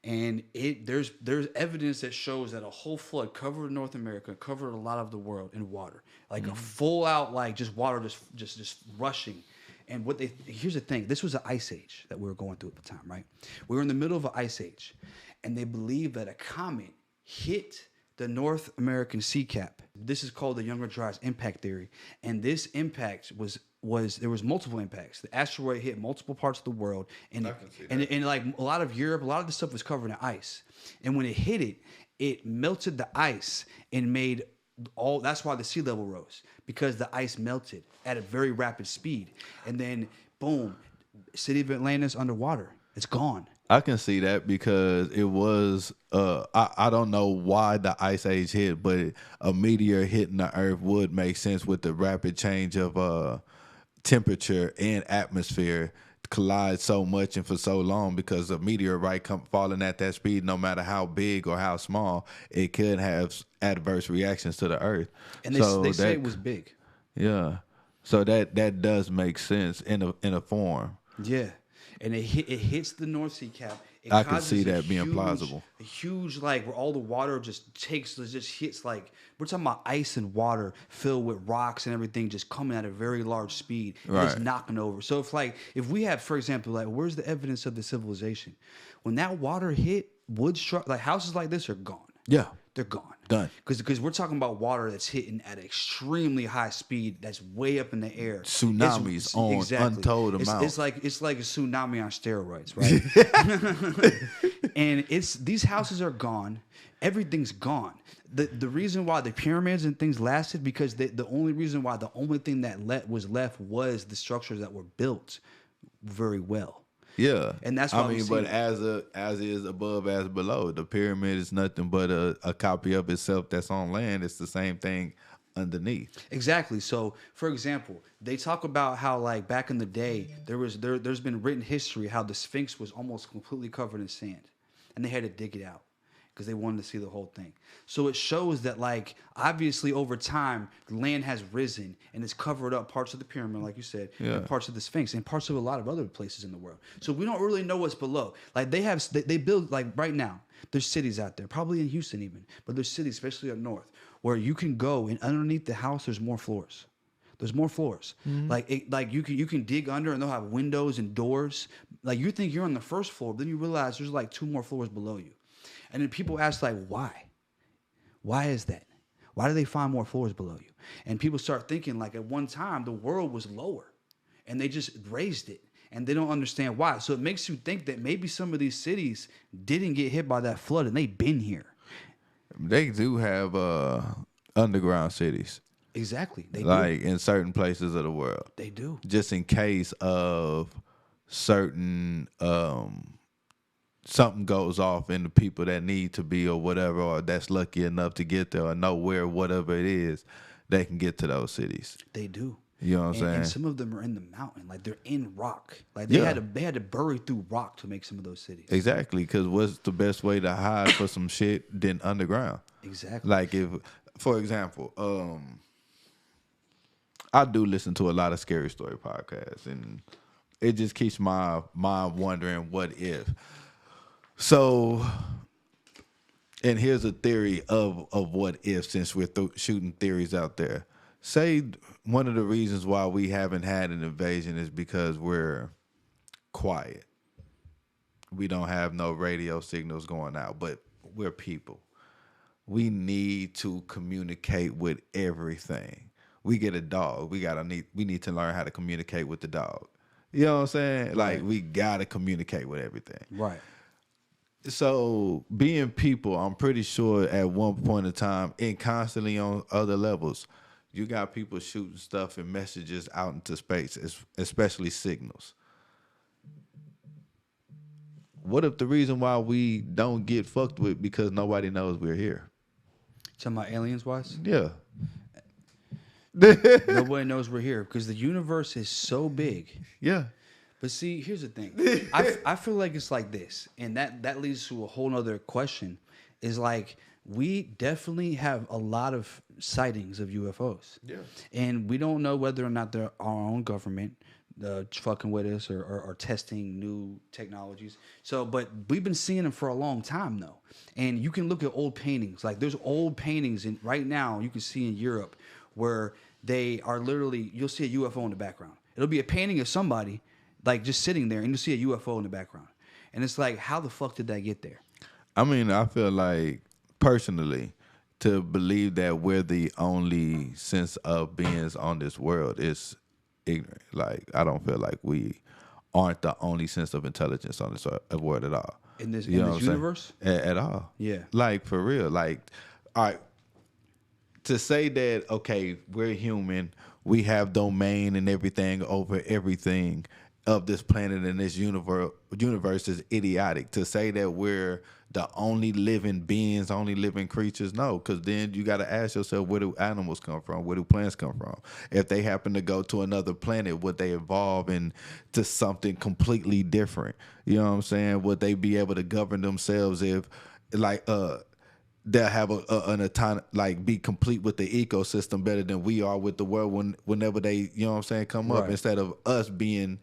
A: And there's evidence that shows that a whole flood covered North America, covered a lot of the world in water. Like a full out, like just water just rushing. And here's the thing, this was an ice age that we were going through at the time, right? We were in the middle of an ice age. And they believe that a comet hit the North American sea cap. This is called the Younger Dryas impact theory. And this impact was there was multiple impacts. The asteroid hit multiple parts of the world, and like a lot of Europe, a lot of the stuff was covered in ice. And when it hit it, it melted the ice and made that's why the sea level rose, because the ice melted at a very rapid speed. And then boom, city of Atlantis underwater. It's gone.
B: I can see that because it was I don't know why the ice age hit, but a meteor hitting the earth would make sense with the rapid change of temperature and atmosphere collide so much and for so long, because a meteorite falling at that speed, no matter how big or how small, it could have adverse reactions to the earth.
A: And they say it was big.
B: Yeah. So that does make sense in a form.
A: Yeah. And it hits the North Sea cap.
B: I can see that being plausible.
A: A huge, like, where all the water just hits, like, we're talking about ice and water filled with rocks and everything just coming at a very large speed. And it's knocking over. So if we have, for example, like, where's the evidence of the civilization? When that water hit, like houses like this are gone.
B: Yeah.
A: They're gone.
B: Done.
A: Because we're talking about water that's hitting at an extremely high speed, that's way up in the air.
B: Tsunamis on untold amounts.
A: It's like a tsunami on steroids, right? And these houses are gone. Everything's gone. The reason why the pyramids and things lasted because the only reason why the only thing that was left was the structures that were built very well.
B: Yeah,
A: and that's why
B: but as is above as below. The pyramid is nothing but a copy of itself that's on land. It's the same thing underneath.
A: Exactly. So, for example, they talk about how like back in the day there's been written history how the Sphinx was almost completely covered in sand, and they had to dig it out because they wanted to see the whole thing. So it shows that like obviously over time the land has risen and it's covered up parts of the pyramid, like you said, and parts of the Sphinx and parts of a lot of other places in the world. So we don't really know what's below. Like they build like right now. There's cities out there, probably in Houston even, but there's cities, especially up north, where you can go and underneath the house there's more floors. There's more floors. Mm-hmm. Like you can dig under and they'll have windows and doors. Like you think you're on the first floor, but then you realize there's like 2 more floors below you. And then people ask like, why? Why is that? Why do they find more floors below you? And people start thinking like at one time the world was lower and they just raised it and they don't understand why. So it makes you think that maybe some of these cities didn't get hit by that flood and they've been here.
B: They do have underground cities.
A: Exactly. They
B: like
A: do.
B: In certain places of the world.
A: They do.
B: Just in case of certain something goes off and the people that need to be or whatever, or that's lucky enough to get there or know where whatever it is, they can get to those cities.
A: They do.
B: You know what I'm saying?
A: And some of them are in the mountain, like they're in rock. Like they had to bury through rock to make some of those cities.
B: Exactly, because what's the best way to hide for some shit than underground?
A: Exactly.
B: Like if, for example, I do listen to a lot of scary story podcasts, and it just keeps my mind wondering, what if? So, and here's a theory of what if, since we're shooting theories out there. Say one of the reasons why we haven't had an invasion is because we're quiet. We don't have no radio signals going out, but we're people. We need to communicate with everything. We get a dog. We need to learn how to communicate with the dog. You know what I'm saying? Like we gotta communicate with everything.
A: Right.
B: So being people, I'm pretty sure at one point in time, and constantly on other levels, you got people shooting stuff and messages out into space, especially signals. What if the reason why we don't get fucked with because nobody knows we're here?
A: Talking about aliens wise?
B: Yeah.
A: Nobody knows we're here because the universe is so big.
B: Yeah.
A: But see, here's the thing. I feel like it's like this, and that leads to a whole nother question, is like we definitely have a lot of sightings of UFOs. Yeah. And we don't know whether or not they're our own government fucking with us or testing new technologies. So, but we've been seeing them for a long time though. And you can look at old paintings. Like there's old paintings right now you can see in Europe where they are literally, you'll see a UFO in the background. It'll be a painting of somebody like just sitting there and you'll see a UFO in the background. And it's like, how the fuck did that get there?
B: I mean, I feel like personally, to believe that we're the only sense of beings on this world is ignorant. Like, I don't feel like we aren't the only sense of intelligence on this world at all.
A: In this universe?
B: At all.
A: Yeah.
B: Like, for real. Like, all right, to say that, okay, we're human, we have domain and everything over everything of this planet and this universe is idiotic. To say that we're the only living beings, only living creatures, no, because then you got to ask yourself, where do animals come from? Where do plants come from? If they happen to go to another planet, would they evolve into something completely different? You know what I'm saying? Would they be able to govern themselves if, like, they'll have an autonomy, like be complete with the ecosystem better than we are with the world whenever they, you know what I'm saying, come up, instead of us being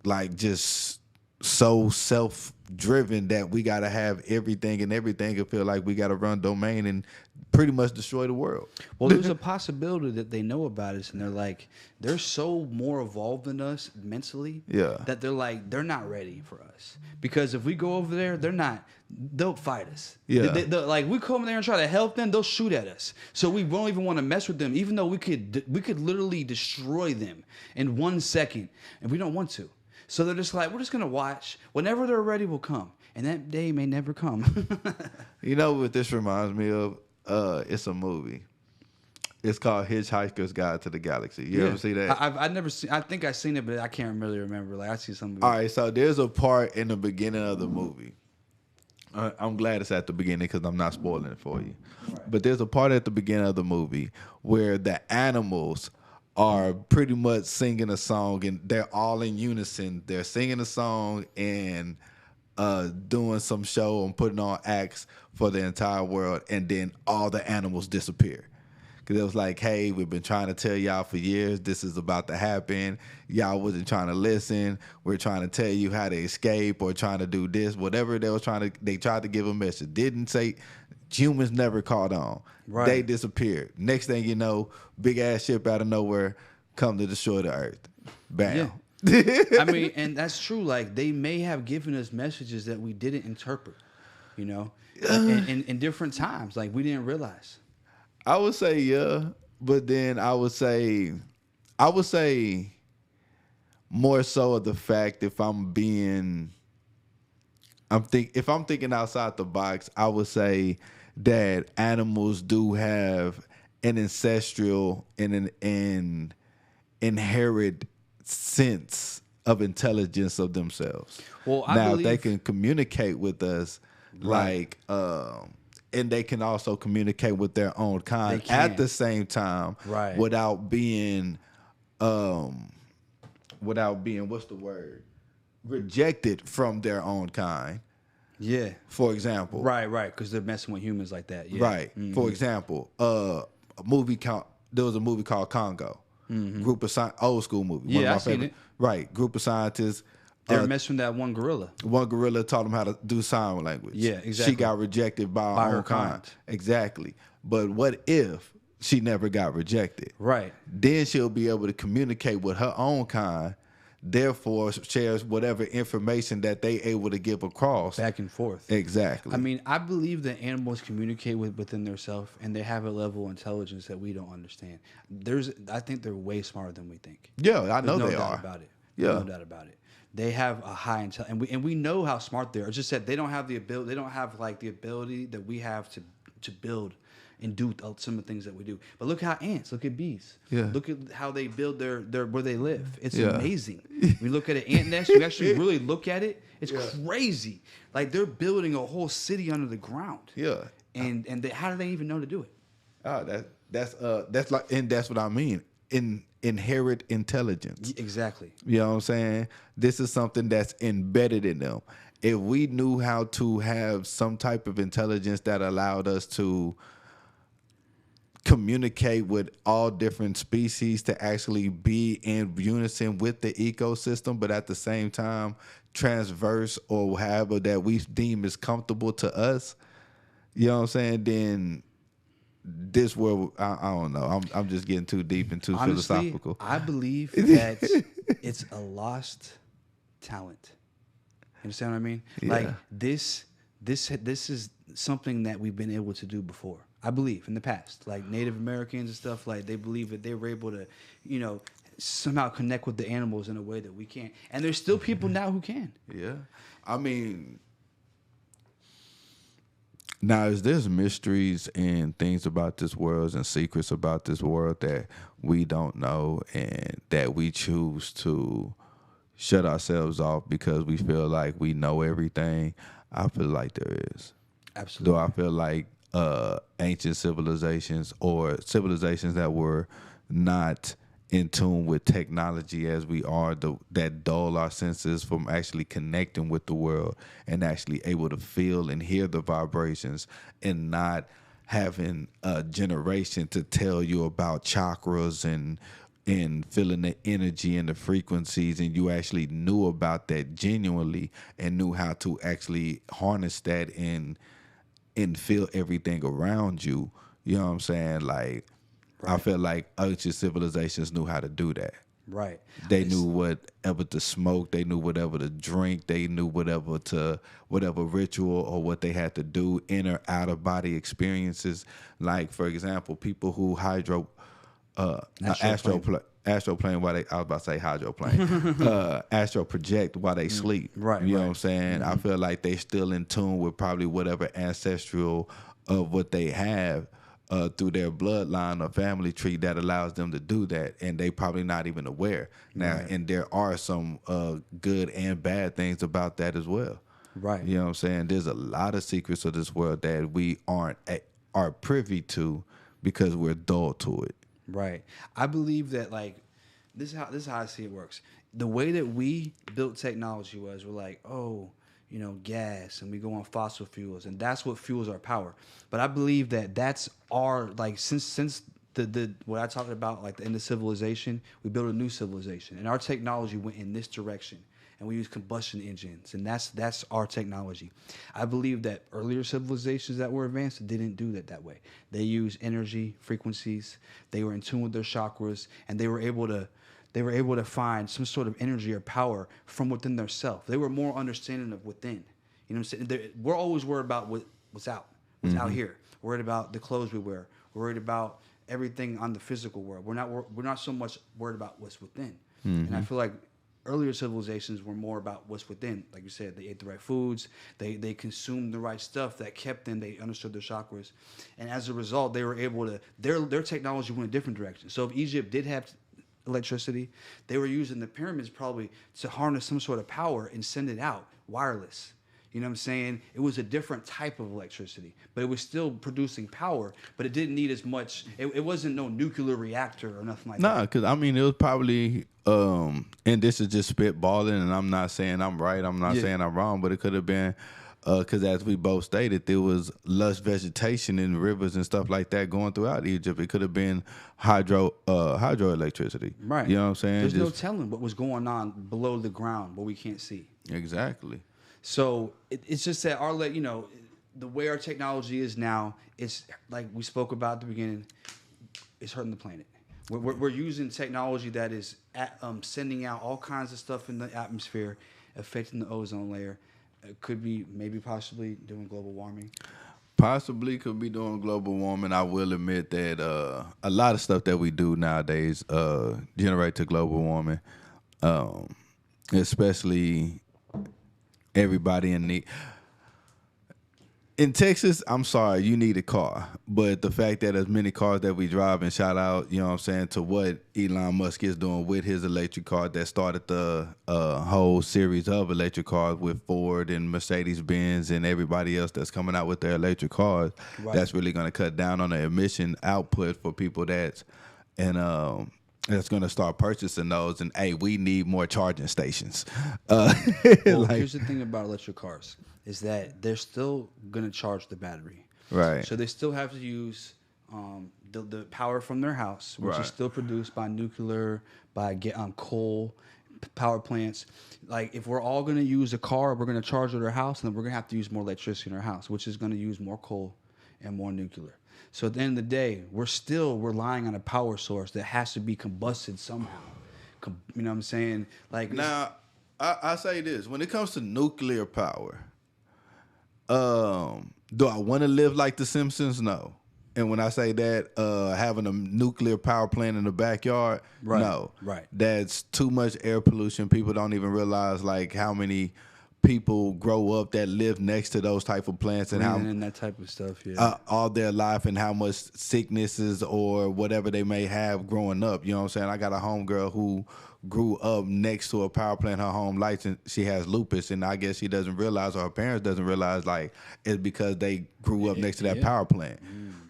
B: like just so self-driven that we got to have everything and feel like we got to run domain and pretty much destroy the world.
A: Well, there's a possibility that they know about us and they're like, they're so more evolved than us mentally that they're like, they're not ready for us. Because if we go over there, they'll fight us. Yeah. Like we come there and try to help them, they'll shoot at us. So we won't even want to mess with them, even though we could literally destroy them in 1 second, and we don't want to. So they're just like, we're just going to watch. Whenever they're ready, we'll come. and that day may never come.
B: You know what this reminds me of? It's a movie. It's called Hitchhiker's Guide to the Galaxy. You ever see that?
A: I've never seen. I think I've seen it, but I can't really remember. Like I see some.
B: All right, so there's a part in the beginning of the movie. I'm glad it's at the beginning because I'm not spoiling it for you. Right. But there's a part at the beginning of the movie where the animals are pretty much singing a song, and they're all in unison. They're singing a song and doing some show and putting on acts for the entire world, and then all the animals disappear. Because it was like, hey, we've been trying to tell y'all for years this is about to happen. Y'all wasn't trying to listen. We're trying to tell you how to escape or trying to do this. Whatever they tried to give a message. Didn't say, humans never caught on. Right. They disappeared. Next thing you know, big ass ship out of nowhere come to destroy the earth. Bam.
A: Yeah. I mean, and that's true. Like, they may have given us messages that we didn't interpret, you know, in different times. Like, we didn't realize.
B: I would say yeah, but then I would say more so of the fact if I'm thinking outside the box, I would say that animals do have an ancestral and an inherent sense of intelligence of themselves. Well, I believe they can communicate with us, right. And they can also communicate with their own kind at the same time, right. without being what's the word? Rejected from their own kind.
A: Yeah.
B: For example.
A: Right, because they're messing with humans like that. Yeah.
B: Right. Mm-hmm. For example, there was a movie called Congo. Mm-hmm. Group of old school movie.
A: Yeah, I've seen it.
B: Right. Group of scientists.
A: They were messing with that one gorilla.
B: One gorilla taught them how to do sign language.
A: Yeah, exactly.
B: She got rejected by her own kind. Exactly. But what if she never got rejected?
A: Right.
B: Then she'll be able to communicate with her own kind, therefore shares whatever information that they able to give across.
A: Back and forth.
B: Exactly.
A: I mean, I believe that animals communicate within themselves, and they have a level of intelligence that we don't understand. I think they're way smarter than we think.
B: Yeah, I know
A: There's
B: they
A: no doubt
B: are.
A: about it.
B: Yeah.
A: No doubt about it. They have a high intelligence, and we know how smart they are. It's just that they don't have the ability. They don't have like the ability that we have to build and do some of the things that we do. But look at ants. Look at bees. Yeah. Look at how they build their where they live. It's amazing. We look at an ant nest. You actually really look at it. It's crazy. Like they're building a whole city under the ground.
B: Yeah.
A: And how do they even know to do it?
B: Oh, that's like, and that's what I mean. Inherent intelligence.
A: Exactly.
B: You know what I'm saying? This is something that's embedded in them. If we knew how to have some type of intelligence that allowed us to communicate with all different species to actually be in unison with the ecosystem, but at the same time transverse or however that we deem is comfortable to us, you know what I'm saying? Then this world, I don't know. I'm just getting too deep and too philosophical.
A: I believe that it's a lost talent. You understand what I mean? Yeah. Like this is something that we've been able to do before. I believe in the past, like Native Americans and stuff, like they believe that they were able to, you know, somehow connect with the animals in a way that we can't. And there's still people now who can.
B: Yeah. I mean, now, is there's mysteries and things about this world and secrets about this world that we don't know and that we choose to shut ourselves off because we feel like we know everything? I feel like there is.
A: Absolutely.
B: Do I feel like ancient civilizations or civilizations that were not in tune with technology as we are, that dull our senses from actually connecting with the world and actually able to feel and hear the vibrations and not having a generation to tell you about chakras and feeling the energy and the frequencies, and you actually knew about that genuinely and knew how to actually harness that and feel everything around you. You know what I'm saying? Like, right. I feel like ancient civilizations knew how to do that.
A: Right.
B: They knew whatever to smoke. They knew whatever to drink. They knew whatever ritual or what they had to do, inner, out of body experiences. Like, for example, people who astral astroplane while they, I was about to say hydroplane, astral project while they sleep.
A: Right.
B: You know what I'm saying? I feel like they still in tune with probably whatever ancestral of what they have through their bloodline or family tree that allows them to do that, and they probably not even aware now. And there are some good and bad things about that as well.
A: Right.
B: You know what I'm saying? There's a lot of secrets of this world that we are privy to because we're dull to it.
A: Right. I believe that, like, this is how I see it works. The way that we built technology was, we're like, oh, you know, gas, and we go on fossil fuels, and that's what fuels our power. But I believe that that's our, like, since the what I talked about, like the end of civilization, we built a new civilization, and our technology went in this direction. And we use combustion engines, and that's our technology. I believe that earlier civilizations that were advanced didn't do that way. They used energy frequencies. They were in tune with their chakras, and they were able to find some sort of energy or power from within their self. They were more understanding of within. You know what I'm saying? We're always worried about what's out here. Worried about the clothes we wear. Worried about everything on the physical world. We're not so much worried about what's within. And I feel like earlier civilizations were more about what's within. Like you said, they ate the right foods, they consumed the right stuff that kept them, they understood their chakras. And as a result, they were able to, their technology went a different direction. So if Egypt did have electricity, they were using the pyramids probably to harness some sort of power and send it out, wireless. You know what I'm saying? It was a different type of electricity, but it was still producing power, but it didn't need as much. It wasn't no nuclear reactor or nothing like that.
B: Nah, because, I mean, it was probably, and this is just spitballing, and I'm not saying I'm right, I'm not saying I'm wrong, but it could have been, because as we both stated, there was lush vegetation in rivers and stuff like that going throughout Egypt. It could have been hydroelectricity.
A: Right.
B: You know what I'm saying?
A: There's no telling what was going on below the ground, what we can't see.
B: Exactly.
A: So it's just that the way our technology is now, it's like we spoke about at the beginning, it's hurting the planet. We're using technology that is sending out all kinds of stuff in the atmosphere, affecting the ozone layer. It could be maybe possibly doing global warming.
B: Possibly could be doing global warming. I will admit that a lot of stuff that we do nowadays generate to global warming, especially everybody in Texas. I'm sorry, you need a car, but the fact that as many cars that we drive, and shout out, you know what I'm saying, to what Elon Musk is doing with his electric car that started the whole series of electric cars with Ford and Mercedes-Benz and everybody else that's coming out with their electric cars. Right. That's really going to cut down on the emission output for people that's going to start purchasing those. And hey, we need more charging stations.
A: Here's the thing about electric cars is that they're still going to charge the battery.
B: Right.
A: So they still have to use the power from their house, which is still produced by nuclear, by coal power plants. Like, if we're all going to use a car, we're going to charge at our house, and then we're going to have to use more electricity in our house, which is going to use more coal and more nuclear. So at the end of the day, we're still relying on a power source that has to be combusted somehow. You know what I'm saying? Like,
B: now, I say this. When it comes to nuclear power, do I want to live like The Simpsons? No. And when I say that, having a nuclear power plant in the backyard, no.
A: Right.
B: That's too much air pollution. People don't even realize, like, how many people grow up that live next to those type of plants and how
A: and that type of stuff,
B: all their life, and how much sicknesses or whatever they may have growing up. You know what I'm saying? I got a homegirl who grew up next to a power plant her home life, and she has lupus, and I guess she doesn't realize, or her parents doesn't realize, like, it's because they grew up next to that power plant.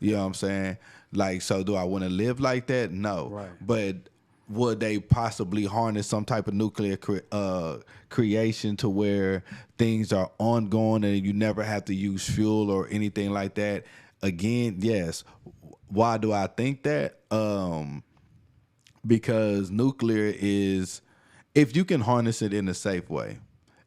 B: You know what I'm saying? Like, so do I want to live like that? No.
A: Right.
B: But would they possibly harness some type of nuclear creation to where things are ongoing and you never have to use fuel or anything like that? Again, yes. Why do I think that? Because nuclear is, if you can harness it in a safe way,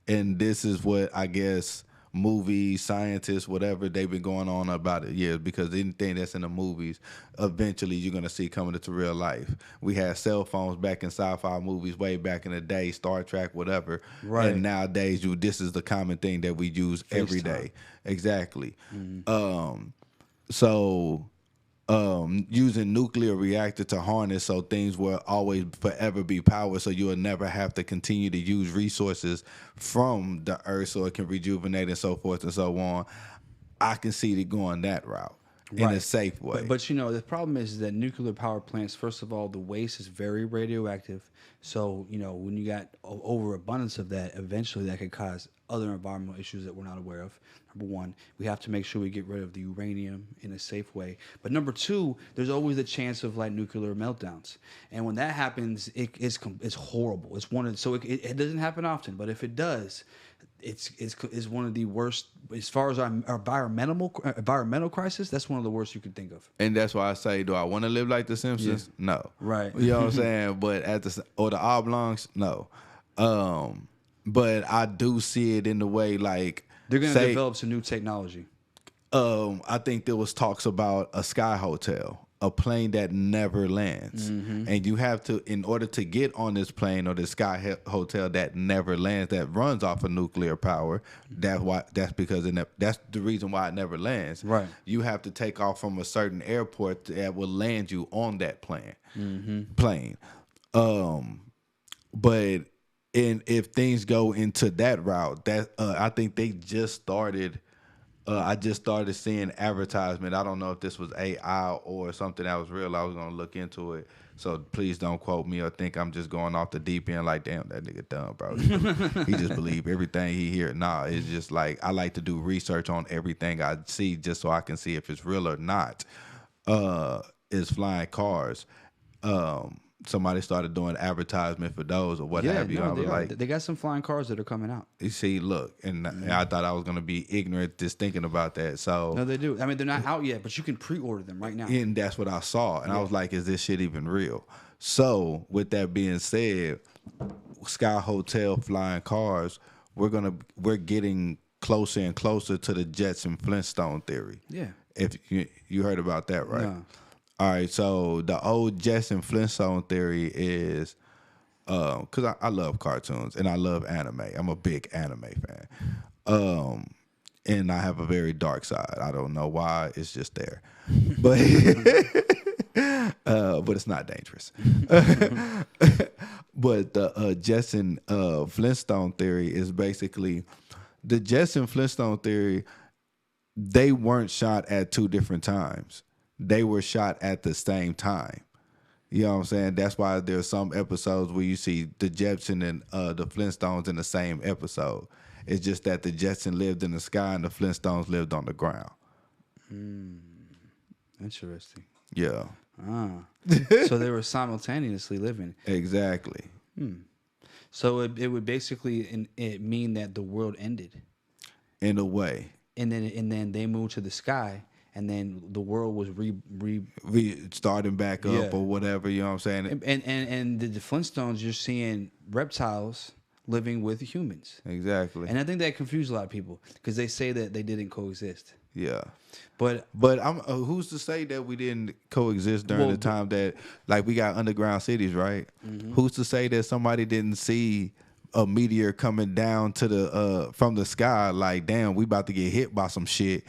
B: and this is what I guess movies, scientists, whatever, they've been going on about it years, because anything that's in the movies, eventually you're going to see coming into real life. We had cell phones back in sci-fi movies way back in the day, Star Trek, whatever. Right. And nowadays, this is the common thing that we use every day. Exactly. So using nuclear reactor to harness so things will always forever be powered, so you will never have to continue to use resources from the earth so it can rejuvenate and so forth and so on. I can see it going that route in a safe way.
A: But the problem is that nuclear power plants, first of all, the waste is very radioactive. So, when you got overabundance of that, eventually that could cause other environmental issues that we're not aware of. Number one, we have to make sure we get rid of the uranium in a safe way. But number two, there's always the chance of like nuclear meltdowns. And when that happens, it's horrible. It doesn't happen often, but if it does, it's one of the worst as far as our environmental crisis. That's one of the worst you could think of.
B: And that's why I say, do I want to live like the Simpsons? Yeah. No.
A: Right.
B: You know what I'm saying? But the Oblongs, no. But I do see it in the way like
A: they're going to develop some new technology.
B: I think there was talks about a sky hotel, a plane that never lands. Mm-hmm. And you have to, in order to get on this plane or this sky hotel that never lands, that runs off of nuclear power, that's the reason why it never lands.
A: Right.
B: You have to take off from a certain airport that will land you on that plane. But if things go into that route, that I think they just started. I just started seeing advertisement. I don't know if this was AI or something that was real. I was going to look into it. So please don't quote me or think I'm just going off the deep end like, damn, that nigga dumb, bro. He just believe everything he hear. Nah, it's just like I like to do research on everything I see just so I can see if it's real or not. Is flying cars. Somebody started doing advertisement for those or what have you.
A: No, they got some flying cars that are coming out.
B: You see, look, and I thought I was going to be ignorant just thinking about that. So
A: no, they do. I mean, they're not out yet, but you can pre-order them right now.
B: And that's what I saw. And I was like, is this shit even real? So with that being said, Sky Hotel flying cars, we're getting closer and closer to the Jetson Flintstone theory.
A: Yeah.
B: If you heard about that, right?
A: No.
B: All right, so the old Jetson Flintstone theory is, because I love cartoons and I love anime. I'm a big anime fan. And I have a very dark side. I don't know why. It's just there. But but it's not dangerous. But the Jetson Flintstone theory is basically, the Jetson Flintstone theory, they weren't shot at two different times. They were shot at the same time. You know what I'm saying? That's why there's some episodes where you see the Jetson and the Flintstones in the same episode. It's just that the Jetson lived in the sky and the Flintstones lived on the ground.
A: Interesting.
B: Yeah.
A: So they were simultaneously living.
B: Exactly.
A: So it would basically mean that the world ended.
B: In a way.
A: And then they moved to the sky. And then the world was
B: starting back up or whatever, you know what I'm saying?
A: And the Flintstones, you're seeing reptiles living with humans.
B: Exactly.
A: And I think that confused a lot of people because they say that they didn't coexist.
B: Yeah.
A: But
B: I'm who's to say that we didn't coexist during the time that, like, we got underground cities, right? Mm-hmm. Who's to say that somebody didn't see a meteor coming down to the from the sky, like, damn, we about to get hit by some shit.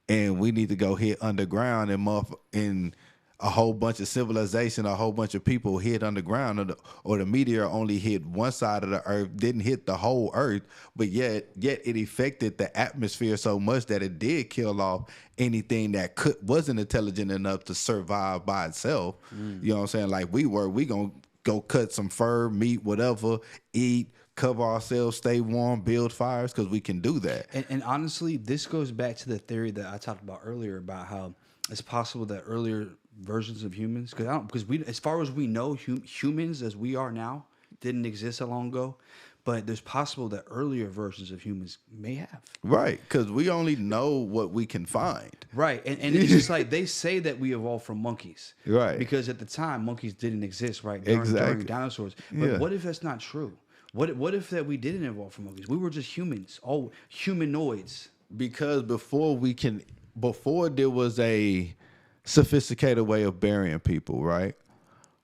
B: And we need to go hit underground and a whole bunch of civilization, a whole bunch of people hit underground, or the meteor only hit one side of the earth, didn't hit the whole earth, but yet it affected the atmosphere so much that it did kill off anything that wasn't intelligent enough to survive by itself. You know what I'm saying? Like we gonna go cut some fur, meat, whatever, eat, cover ourselves, stay warm, build fires, because we can do that.
A: And honestly, this goes back to the theory that I talked about earlier about how it's possible that earlier versions of humans, because we, as far as we know, humans as we are now didn't exist so long ago. But there's possible that earlier versions of humans may have.
B: Right, because we only know what we can find.
A: Right, and it's just like they say that we evolved from monkeys.
B: Right.
A: Because at the time, monkeys didn't exist, right? During dinosaurs. But what if that's not true? What if that we didn't evolve from monkeys? We were just humans, all humanoids.
B: Because before there was a sophisticated way of burying people, right?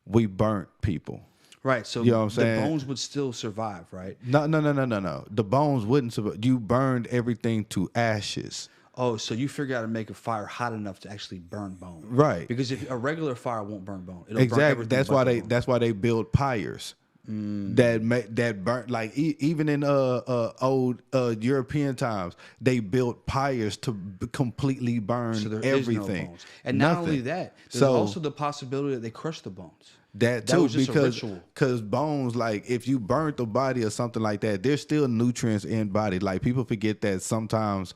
B: We burnt people.
A: Right, so
B: you know what I'm saying?
A: The bones would still survive, right?
B: No. The bones wouldn't survive. You burned everything to ashes.
A: Oh, so you figure out how to make a fire hot enough to actually burn bone,
B: right?
A: Because if a regular fire won't burn bone, it'll
B: Exactly.
A: burn everything.
B: That's why they build pyres that burn, like even in old European times, they built pyres to completely burn
A: So there
B: everything.
A: is no bones. And not only that, there's also the possibility that they crush the bones.
B: That too,
A: was just a ritual.
B: Because bones, like if you burnt the body or something like that, there's still nutrients in body. Like people forget that sometimes.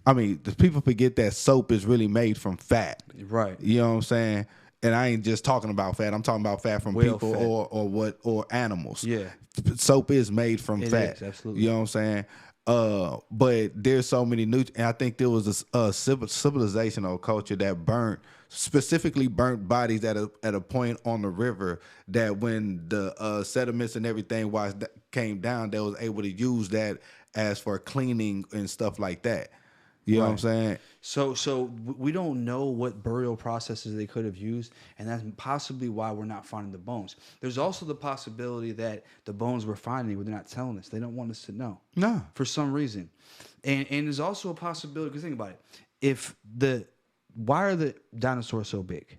B: I mean, people forget that soap is really made from fat.
A: Right.
B: You know what I'm saying? And I ain't just talking about fat. I'm talking about fat from people fat. or animals.
A: Yeah.
B: Soap is made from fat.
A: Is, absolutely.
B: You know what I'm saying? But there's so many nutrients. And I think there was a civilization or culture that specifically burnt bodies at a point on the river that when the sediments and everything came down, they was able to use that as for cleaning and stuff like that. You know what I'm saying?
A: So we don't know what burial processes they could have used, and that's possibly why we're not finding the bones. There's also the possibility that the bones we're finding, they're not telling us. They don't want us to know.
B: No.
A: For some reason. And there's also a possibility, because think about it. Why are the dinosaurs so big?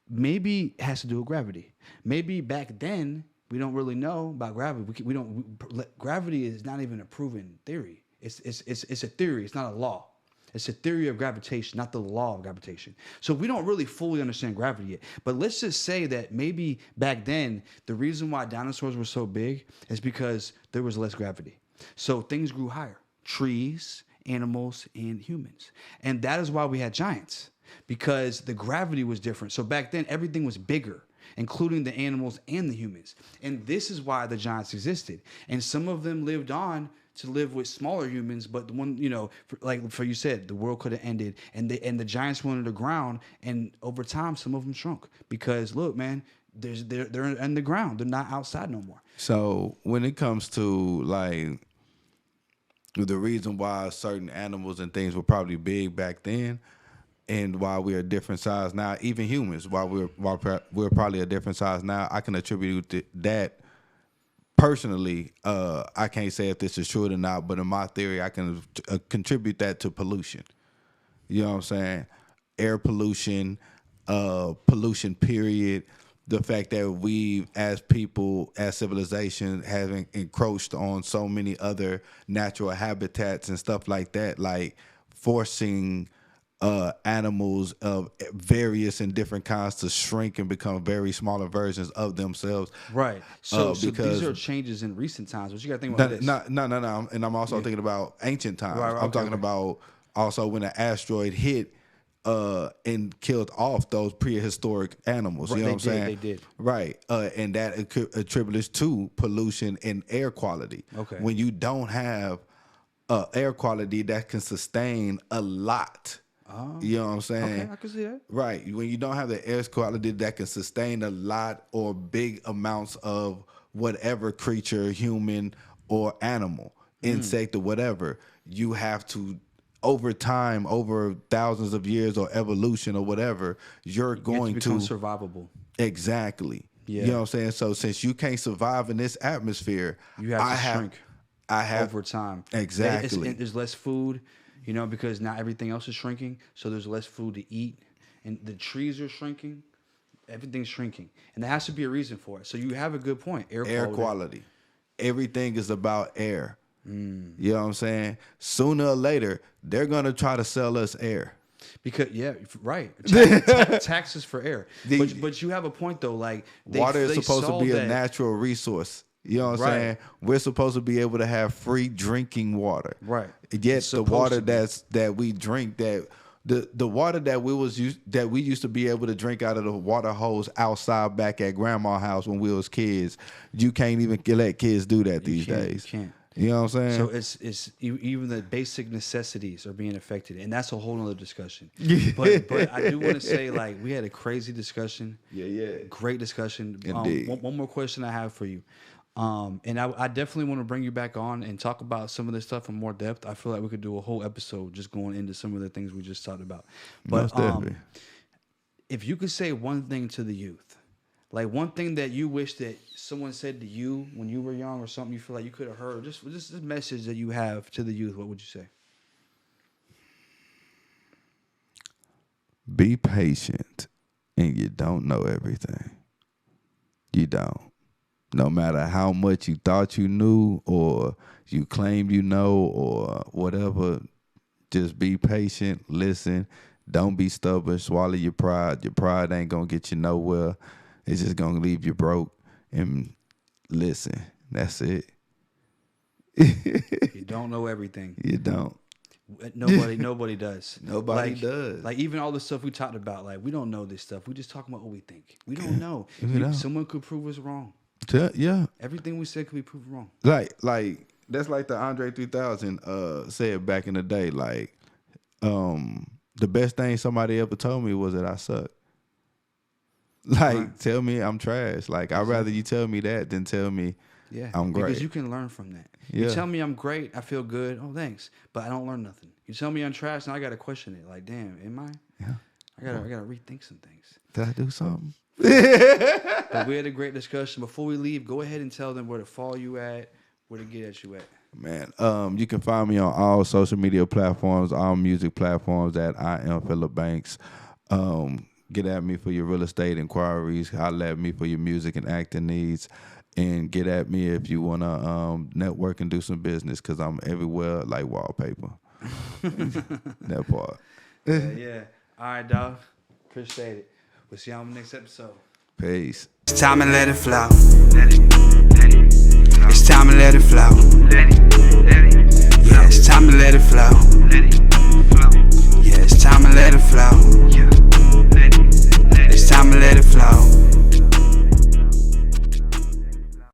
A: Maybe it has to do with gravity. Maybe back then, we don't really know about gravity. Gravity is not even a proven theory. It's a theory. It's not a law. It's a theory of gravitation, not the law of gravitation. So we don't really fully understand gravity yet. But let's just say that maybe back then, the reason why dinosaurs were so big is because there was less gravity. So things grew higher. Trees, animals, and humans. And that is why we had giants, because the gravity was different. So back then, everything was bigger, including the animals and the humans. And this is why the giants existed. And some of them lived on to live with smaller humans, but the one, for you said, the world could have ended, and the giants went underground, and over time, some of them shrunk because look, man, they're in the ground, they're not outside no more.
B: So when it comes to like the reason why certain animals and things were probably big back then, and why we're a different size now, even humans, why we're probably a different size now, I can attribute that. Personally, I can't say if this is true or not, but in my theory, I can contribute that to pollution. You know what I'm saying? Air pollution, pollution, period. The fact that we, as people, as civilization, having encroached on so many other natural habitats and stuff like that, like forcing animals of various and different kinds to shrink and become very smaller versions of themselves.
A: Right. So these are changes in recent times. What you got to think about this?
B: No. And I'm also thinking about ancient times.
A: Right,
B: I'm talking about also when an asteroid hit and killed off those prehistoric animals. Right, you know what I'm saying?
A: They did.
B: Right. And that attributes to pollution and air quality.
A: Okay.
B: When you don't have air quality that can sustain a lot. You know what I'm saying?
A: Okay, I can see that.
B: Right. When you don't have the air quality that can sustain a lot or big amounts of whatever creature, human or animal, insect or whatever, you have to, over time, over thousands of years or evolution or whatever, you're going to
A: become survivable.
B: Exactly.
A: Yeah.
B: You know what I'm saying? So since you can't survive in this atmosphere,
A: you have to shrink.
B: I have
A: over time.
B: Exactly.
A: There's less food. Because now everything else is shrinking, so there's less food to eat, and the trees are shrinking, everything's shrinking, and there has to be a reason for it. So you have a good point. Air
B: quality. Everything is about air. You know what I'm saying? Sooner or later, they're gonna try to sell us air.
A: Because right, taxes for air. But you have a point though. Like
B: water is supposed to be a natural resource. You know what I'm saying? We're supposed to be able to have free drinking water.
A: Right.
B: Yet the water that we drink, that the water that we used to be able to drink out of the water hose outside back at grandma's house when we was kids, you can't even let kids do that these days.
A: You can't.
B: You know what I'm saying?
A: So it's even the basic necessities are being affected, and that's a whole nother discussion. But I do want to say, like, we had a crazy discussion.
B: Yeah.
A: Great discussion.
B: Indeed.
A: One more question I have for you. And I definitely want to bring you back on and talk about some of this stuff in more depth. I feel like we could do a whole episode just going into some of the things we just talked about. But if you could say one thing to the youth, like one thing that you wish that someone said to you when you were young, or something you feel like you could have heard, just this message that you have to the youth, what would you say?
B: Be patient, and you don't know everything. You don't. No matter how much you thought you knew or you claimed you know or whatever, just be patient, listen. Don't be stubborn. Swallow your pride. Your pride ain't going to get you nowhere. It's just going to leave you broke. And listen, that's it.
A: You don't know everything.
B: You don't.
A: Nobody does.
B: Nobody does.
A: Like even all the stuff we talked about, like we don't know this stuff. We just talking about what we think. We don't know. Someone could prove us wrong.
B: Yeah.
A: Everything we said could be proved wrong.
B: Like that's like the Andre 3000 said back in the day. Like, the best thing somebody ever told me was that I suck. Like, tell me I'm trash. Like, I'd rather you tell me that than tell me I'm great.
A: Because you can learn from that. Yeah. You tell me I'm great, I feel good. Oh, thanks. But I don't learn nothing. You tell me I'm trash, and I got to question it. Like, damn, am I? Yeah. I gotta rethink some things.
B: Did I do something?
A: But we had a great discussion. Before we leave, go ahead and tell them where to follow you at, where to get at you at.
B: Man, you can find me on all social media platforms, all music platforms at I am Phillip Banks. Get at me for your real estate inquiries. Holler at me for your music and acting needs. And get at me if you want to network and do some business, because I'm everywhere like wallpaper. That part.
A: Yeah. All right, dog. Appreciate it. We'll see you on the next episode.
B: Peace.
C: It's time to let it flow. It's time to let it flow.